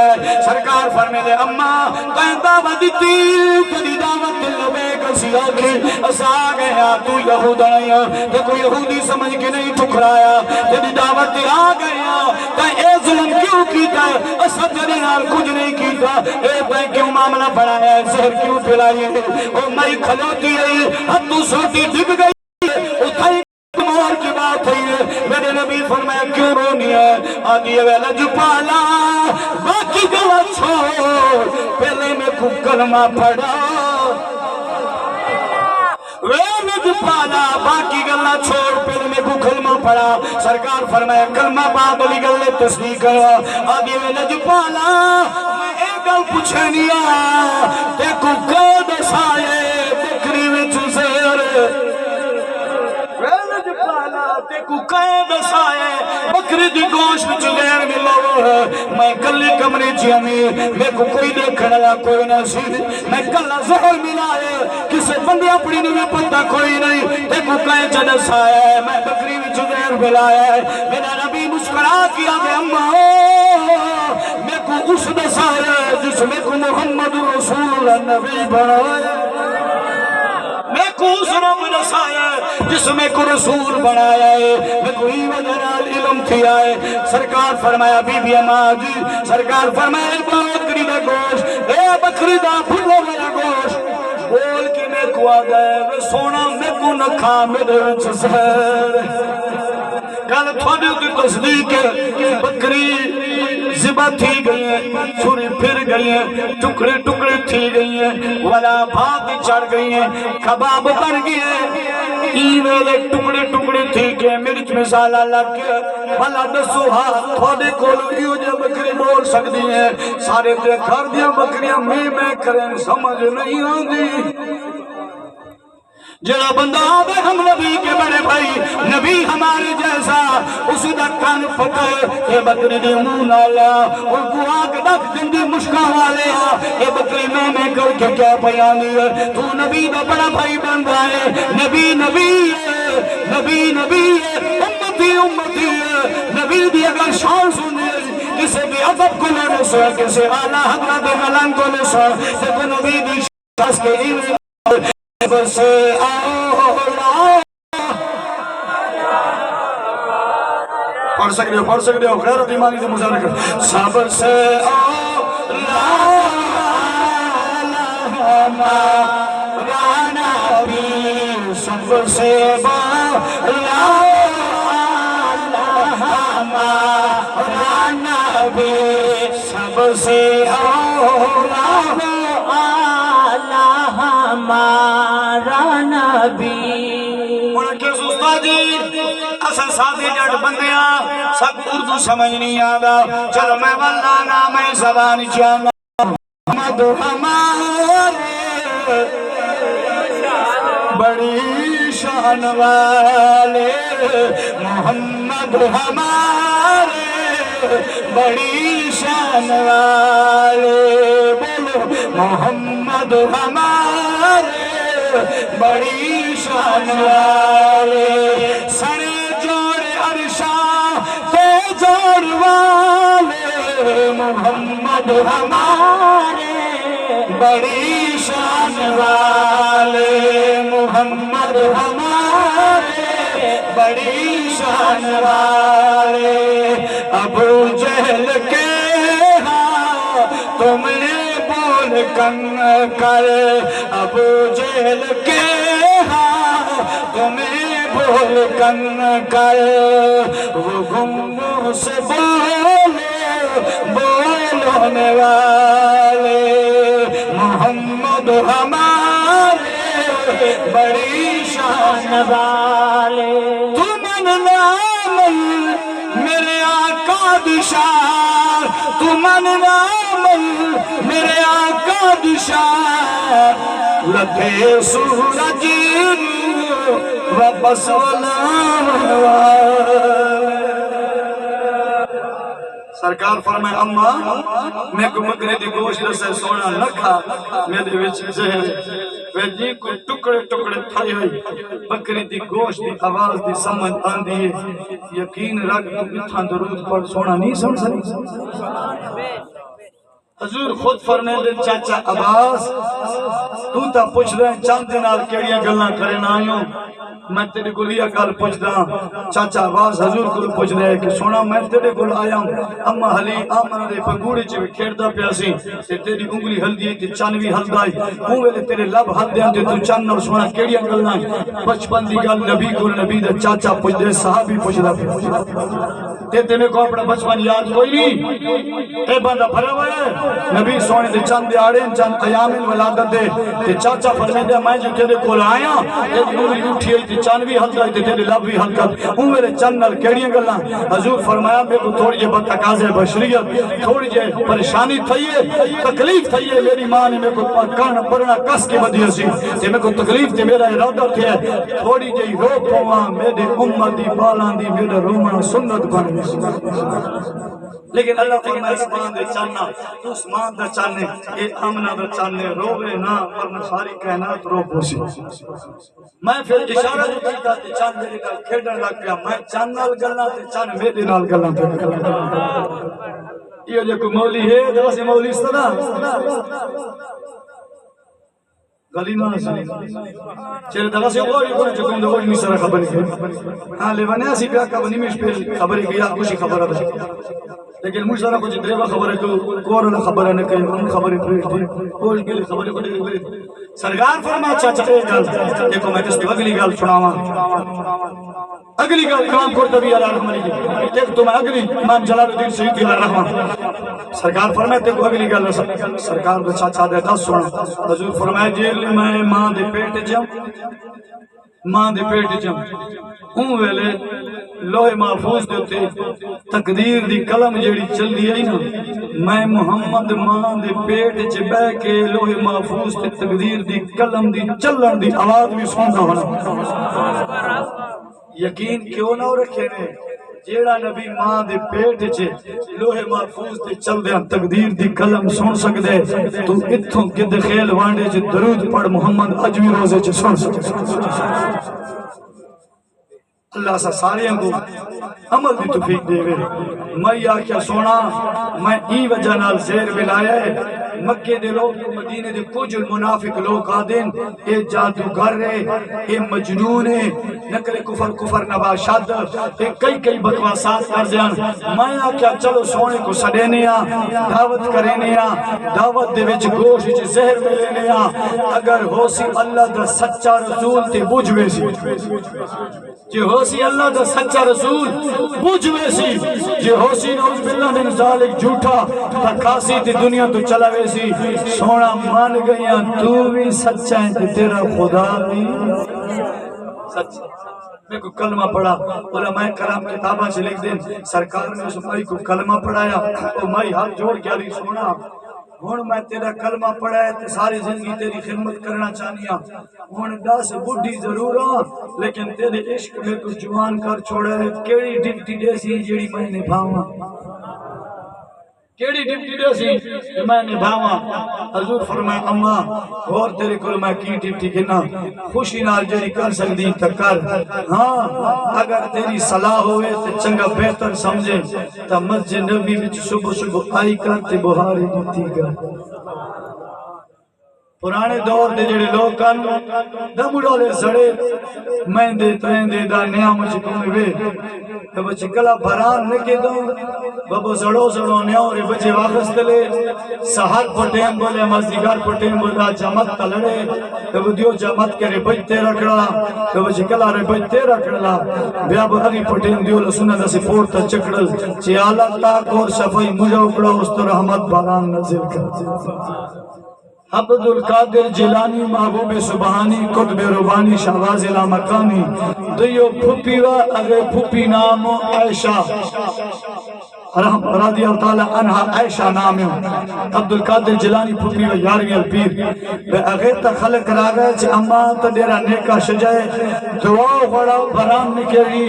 سرکار فرمائے اممہ کہیں دعوت دیتی تیری دعوت دل بے کسی آگی اسا گیا تو یہود نہیں ہے دیکھو یہودی سمجھ کے نہیں ٹھکرایا تیری دعوت آ گیا کہیں اے ظلم کیوں کیتا ہے اسا تیرے نال کچھ نہیں کیتا اے بھائی کیوں معاملہ بڑھایا ہے زہر کیوں پھیلائی ہے اور مائی کھلوتی ہے ہم تو سوٹی ڈگ گئی اتھائی کمار کی بات ہے میرے نبی فرمایا کیوں رونی ہے آدھی ہے ویلہ جو پالا باقی گلا چھوڑ پہلے میں کو کلمہ پڑھا ویلج پالا باقی گلہ چھوڑ پھر میں کو کلمہ پڑھا سرکار فرمایا کلمہ بعد علی گلے تصدیق کروا آگے ویلج پالا میں ایک گل پوچھنیا دیکھو قید سائے بکری وچ زہر ویلج پالا دیکھو قید سائے بکری دی گوشت وچ زہر ملا ہے میں کلی کمرے چیمی میں کو کوئی دیکھنے لگا کوئی نہ سی میں کلا زہر ملا ہے کسے بندی اپنی نے پتہ کوئی نہیں دیکھو کہیں جنس آیا ہے میں بکری میں زہر ملایا ہے میرا نبی مسکرا کیا کہ اممہ میں کو اس دسایا ہے جس میں کو محمد رسول اللہ نبی بنایا میں کو اس رب نسایا ہے جس میں کو رسول بنایا ہے میں کو ہی وجنال علم کیا ہے سرکار فرمایا بی بی اماں جی سرکار فرمایا بکری دا گوشت اے بکری دا پھلو والا گوشت بول کی میں کو آ گئے میں سونا میں کو نکھا میرے وچ زہر کل تھوڑی ہوتی تصدیق ہے بکری زبا تھی گئی ہے چھری پھر گئی ہے ٹکڑے ٹکڑے تھی گئی ہے والا بھاگ چڑھ گئی ہے کباب بن گئی ہے ایویلے ٹکڑے ٹکڑے تھی گئے مرچ مسالہ لگ گیا بھلا دسو ہاں تھوڑے کولو ایو جو بکری بول سکتی ہیں سارے تے کھر دیا بکریاں میں کریں سمجھ نہیں آن دی جڑا بندہ آوے ہم نبی کے بڑے بھائی نبی ہمارے جیسا اس دا کان پکڑ اے بکری دی منہ نالا اور گوا کے دکھ دندی مشکا والے اے بکری میں کر کے کیا بیانی ہے تو نبی دا بڑا بھائی بن رہا ہے نبی نبی ہے نبی نبی ہے امتی امتی ہے نبی دی اگر شان سنے کسی بھی عذب کو نہ رسو کسی اعلیٰ حضرت ملنگ کو نسو کہ نبی دی شاس کے لیے سے اولا پڑھ سکتے ہو غیرت ایمانی سے مظاہرہ کر سب سے اولا ہمارا نبی سب سے اولا ہمارا نبی سب سے اولا ہمارا نبی منکر استادی اساں سادے جٹ بندیاں سب اردو سمجھ نہیں آگا چلو میں واللہ میں زبان چاہنا محمد ہمارے بڑی شان والے محمد ہمارے بڑی شان والے بولو محمد ہمارے بڑی شان والے سر جوڑ عرشا تے جوڑ والے محمد ہمارے بڑی شان والے محمد ہمارے بڑی شان والے ابو جہل کے ہاں تم نے بول کن کر ابو جہل کے ہاں تمہیں بول کن کر وہ گنگوں سے بولنے والے محمد ہمارے بڑی شان والے تمن نام میرے آقا دشار تمن نام میرے آقا دشار لگے سورج واپس سرکار فرمائے اما میں کو بکرے دی گوشت سے سونا نہ کھا میرے وچ زہر ویجی کو ٹکڑے ٹکڑے تھائی ہوئی بکری دی گوشت دی آواز دی سمجھ آندی ہے یقین رکھ تو اتھا درود پر سونا نہیں سمجھ سکتی حضور خود فرمے دے چاچا عباس تو تا پوچھ رہے ہیں چاند دنال کیڑیاں گلنا کرے نہ آئیوں میں تیرے کو لیا کال پوچھ دا چاچا عباس حضور کو پوچھ رہے کہ سونا میں تیرے کو آیا ہوں اما حلی آمن دے پگوڑے چے کھیڑتا پیاسی تے تیری انگلی ہل دی تے چانوی ہل دائی ہوئے تیرے لب ہل دے تے تو چان اور سونا کیڑیاں گلنا بچپن دی گل نبی کو نبی دا چاچا پوچھ دے صحابی پوچھ دا تے تیرے کو اپنا بچپن یاد کوئی نہیں اے بندہ بھرا ہوا ہے نبی سونے دے چند دیاڑے چند ایامن ولادت دے تے چاچا فرمے دے میں جو تیرے کو آیا تے انگلی اٹھی تے چانوی حلقہ تے تیرے لب بھی حلقہ وہ میرے چند نال کیڑیاں گلاں حضور فرمایا میں کو تھوڑی جے بتقاضے بشریت تھوڑی جے پریشانی تھئیے تکلیف تھئیے میری ماں نے میں کو کرنا پڑنا کس کے بدی سی تے میں کو تکلیف تے میرا ارادہ تھیا تھوڑی جے رو پواں میرے امتی بالاں دی میرا رومنا سنت بن لیکن اللہ فرمائے اسمان دے چاننا تو اسمان دا چاننے اے امنہ دا چاننے روے نا ورنہ ساری کائنات رو پوسی میں پھر اشارہ جو کرتا تے چاند میرے نال کھیڑن لگ گیا میں چاند نال گلنا تے چاند میرے نال گلنا تے یہ جو کوئی مولی ہے جو سے مولی استدا گلی نہ سنی چلے دغه سے اور کوئی جو کوم دغه می سره خبر کی ہاں لیوانے اسی پیا کا بنی مش پہ خبر کی یا خوشی خبر ہے لیکن مجھ سره کچھ دریوا خبر ہے کو کور نہ خبر ہے کہ ان خبر ہے کوئی کے خبر کو سرکار فرما چاچا دیکھو میں اس اگلی گل سناواں اگلی گل امام قرطبی علیہ رحمۃ اللہ دیکھ تو میں اگلی امام جلال الدین سیوطی علیہ رحمۃ سرکار فرمائے تے کو اگلی گل سرکار کو چاچا دے دس سنا حضور فرمائے جیل میں ماں دے پیٹ چ ماں دے پیٹ چ ہوں ویلے لوہے محفوظ دیتے تقدیر دی قلم جیڑی چل دی ہے نا میں محمد ماں دے پیٹ چ بہ کے لوہے محفوظ تے تقدیر دی قلم دی چلن دی آواز بھی سندا ہونا یقین کیوں نہ رکھے نے جیڑا نبی ماں دے پیٹ چ لوہے محفوظ تے چل دیا تقدیر دی قلم سن سکدے تو اتھوں کد خیل وانڈے چ درود پڑھ محمد اج بھی روزے چ سن سکدے اللہ سا سارے کو عمل دی توفیق دے وے میں آکھیا سونا میں ای وجہ نال زیر ملایا ہے مکے دے لوگ مدینے دے کچھ المنافق لوگ آدین اے جادوگر ہے اے مجنون ہے نکلے کفر نباشد اے کئی بکواسات کر دیان میں آکھیا چلو سونے کو سڑینے دعوت کرینے دعوت دے وچ گوشت وچ زہر ملینے اگر ہو سی اللہ دا سچا رسول تے بجھوے سی جے ہو سی اللہ دا سچا رسول بجھوے سی جے ہو سی نعوذ باللہ من ذالک جھوٹا تکاسی تے دنیا تو چلاوے سی سونا مان گیا تو بھی سچا ہے تے تیرا خدا بھی سچا میں کو کلمہ پڑھا علماء کرام کتابہ سے لکھ دیں سرکار نے اس مائی کو کلمہ پڑھایا او مائی ہاتھ جوڑ کے علی سونا ہون میں تیرا کلمہ پڑھا ہے تے ساری زندگی تیری خدمت کرنا چاہنیا ہون 10 بڈھی ضرور ہاں لیکن تیرے عشق میں تو جوان کر چھوڑا ہے کیڑی ڈپٹی جیسی جیڑی میں نبھاواں کیڑی ڈپٹی جیسی میں نبھاواں حضور فرمائے اماں اور تیرے کول میں کی ڈپٹی کنا خوشی نال جڑی کر سکدی تے کر ہاں اگر تیری صلاح ہوئے تے چنگا بہتر سمجھے تے مسجد نبی وچ صبح آئی کر تے بہاری دتی کر پرانے دور دے جڑے لوگ کن دمڑولے سڑے میں دے تین دے دا نیام چکوں وے تے بچ کلا بھران نکے دو بابو سڑو نیاو رے بچے واپس لے سحر پٹیم بولے مزدیگار پٹیم بولا جمت تلڑے تے دیو جمت کرے بچتے رکھڑا تے بچ کلا رے بچتے رکھڑا بیا بھری پٹیم دیو لسنا دا سی پورت چکڑل چی آلہ تاک اور شفائی مجھے اکڑا اس تو رحمت باران نزل کر عبد القادر جیلانی محبوب سبحانی قطب ربانی شہباز لامکانی دیو پھپی و اگر پھپی نام عائشہ رضی اللہ تعالی عنہ عائشہ نام عبد القادر جیلانی پھپی و یارویں الپیر بے اگر تا خلق را گئے چھ اما تا دیرا نیکا شجائے دعا غڑا بران نکری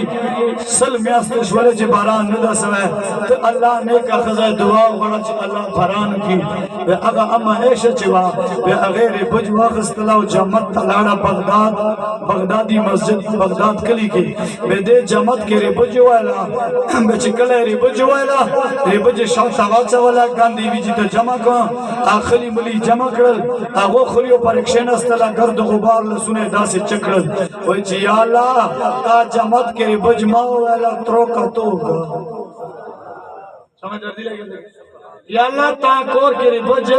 سل میاستش والے چھ باران ندا سوائے تو اللہ نیکا خزائے دعا غڑا چھ اللہ بران کی بے اگر اما عائشہ چوا بے اغیر بجوا خستلاو جمت تلاڑا بغدادی مسجد بغداد کلی کی بے دے جمت کے ری بجوائلا بے چکلے ری بجوائلا ری بج شاوتا واچا والا گاندی ویجی تا جمع کن آخری ملی جمع کرل آغو خلیو پر اکشین استلا گرد غبار لسونے دا سے چکرل وی چی یا اللہ تا جمت کے ری بج ماوائلا تروکا تو گا سمجھ آتی لگے یا اللہ تا کور کے بج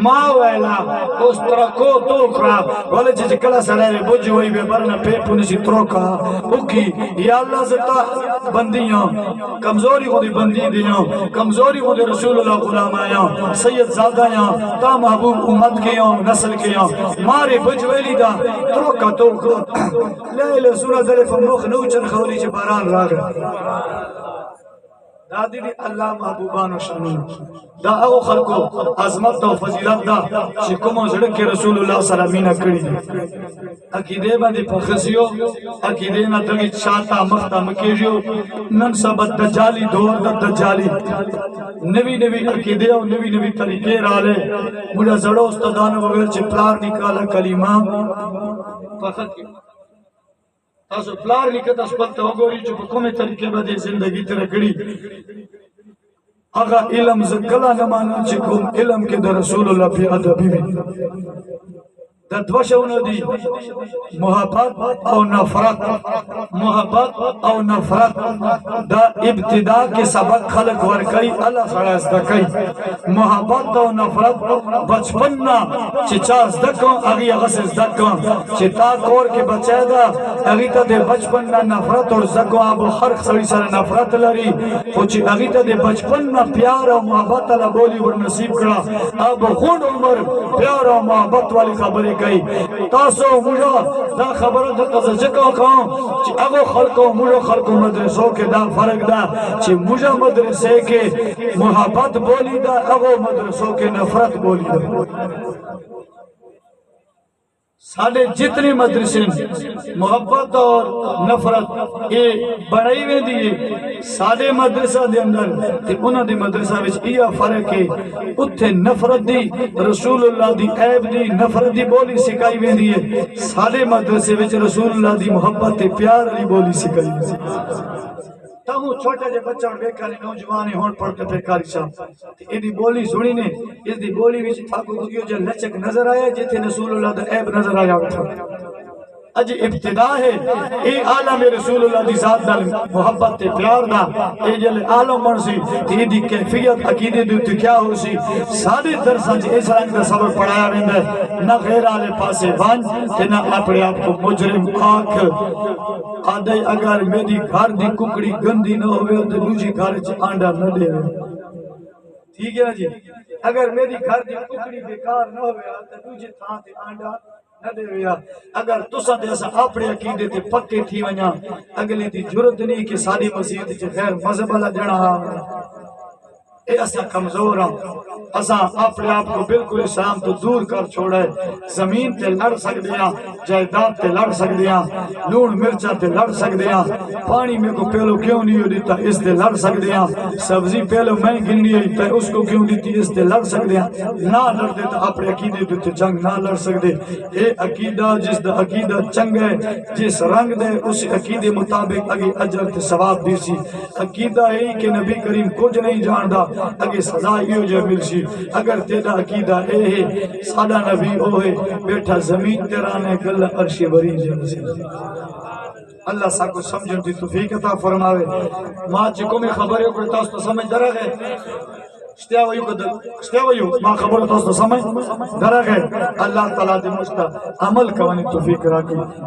ماں ویلا اس طرح کو تو کرا والے جی کلا سڑے بج ہوئی بے برنا پہ پونسی تروکا اوکی یا اللہ زتا بندیاں کمزوری کو دی بندی دیاں کمزوری کو دی رسول اللہ غلام آیاں سید زادیاں تا محبوب امت کے یاں نسل کے یاں مارے بج ویلی دا تروکا تو کرا لے لے سورہ ذریف مخ نوچن خوری چھ باران راگ دادی دی اللہ محبوبان و شانون دا او خلقو عظمت دا و فضیلت دا شکمو زڑک رسول اللہ سلامینہ کری عقیدے با دی پخسیو عقیدے نا دگی شاتا مختا مکیجیو ننصبت دجالی دور دا دجالی نوی عقیدے و نوی طریقے رالے مجھا زڑو استدانو بغیر چھ پلار نکالا کلیمہ پخت کی تاسو پلار نکت اسپلتا ہوگوری جو بکومی طریقے بدے زندگی تیرے گڑی اگا علم زکلا نمانا چکم علم کے در رسول اللہ پی ادبی میں ددوشونو دی محبت او نفرت دا ابتدا کے سبق خلق ورکی اللہ فرائز دکی محبت او نفرت بچپننا چچا ازدکن اگی اغس ازدکن چتا کور کے بچے دا اگی تا دے بچپننا نفرت اور زکو آبو خرق سڑی سر نفرت لری خوچی اگی تا دے بچپننا پیار و محبت اللہ بولی ور نصیب کرا اب خون عمر پیار و محبت والی خبری گئی تاسو مجھا دا خبر دا تزجکا کام چی اگو خلقو مجھا خلقو مدرسوں کے دا فرق دا چی مجھا مدرسے کے محبت بولی دا اگو مدرسوں کے نفرت بولی دا ساڑھے جتنے مدرسے محبت اور نفرت یہ بڑھائی ہوئے دیئے ساڑھے مدرسہ دے اندر تے انہاں دی مدرسہ وچ یہ فرق ہے اتھے نفرت دی رسول اللہ دی عیب دی نفرت دی بولی سکھائی ہوئے دیئے ساڑھے مدرسے وچ رسول اللہ دی محبت تے پیار علی بولی سکھائی ہوئے تمہوں چھوٹے جے بچہ اور بیکاری نوجوانے ہون پڑھتے پہ کاری صاحب یہ دی بولی سنی نے اس دی بولی وچ تھاکو کو جو لچک نظر آیا جتے رسول اللہ دا عیب نظر آیا تھا اج ابتدا ہے اے عالم رسول اللہ دی ذات نال محبت تے پیار دا اے جل عالم بن سی تے دی کیفیت عقیدے دی تے کیا ہو سی سارے درساں وچ اس رنگ دا سبق پڑھایا ویندا ہے نہ غیر والے پاسے ون تے نہ اپنے آپ کو مجرم آنکھ آدھے اگر میری گھر دی ککڑی گندی نہ ہوئے تے دوجی گھر وچ آنڈا نہ دے ٹھیک ہے نا جی اگر میری گھر دی ککڑی بیکار نہ ہوئے تے دوجی تھاں تے آنڈا نہ دے ویا اگر تساں تے اساں اپنے عقیدے تے پکے تھی ونجا اگلی دی ضرورت نہیں کہ ساری مسجد وچ غیر مذہب والا جڑا اے اساں کمزور ہاں اساں اپنے آپ کو بالکل اسلام تو دور کر چھوڑا ہے زمین تے لڑ سکدے ہاں جائیداد تے لڑ سکدے ہاں لون مرچا تے لڑ سکدے ہاں پانی میں کو پہلو کیوں نہیں ہو دیتا اس تے لڑ سکدے ہاں سبزی پہلو میں گننی ہے تے اس کو کیوں دیتی اس تے لڑ سکدے ہاں نہ لڑ دے تو اپنے عقیدے تے جنگ نہ لڑ سکدے اے عقیدہ جس دا عقیدہ چنگ ہے جس رنگ دے اس عقیدے مطابق اگے اجر تے ثواب دی سی عقیدہ ہے کہ نبی کریم کچھ نہیں جاندا اگے سزا یہ جو ملشی اگر تیرا عقیدہ اے ہے سادہ نبی او ہے بیٹھا زمین تیرانے گل عرش بری جنسی اللہ سا کو سمجھن دی توفیق عطا فرماوے ماں چکو میں خبر ہے کوئی تاس تو سمجھ درہ ہے اشتیاویو ماں خبر تو سمجھ درہ ہے اللہ تعالیٰ دی مجھتا عمل کوانی توفیق راکی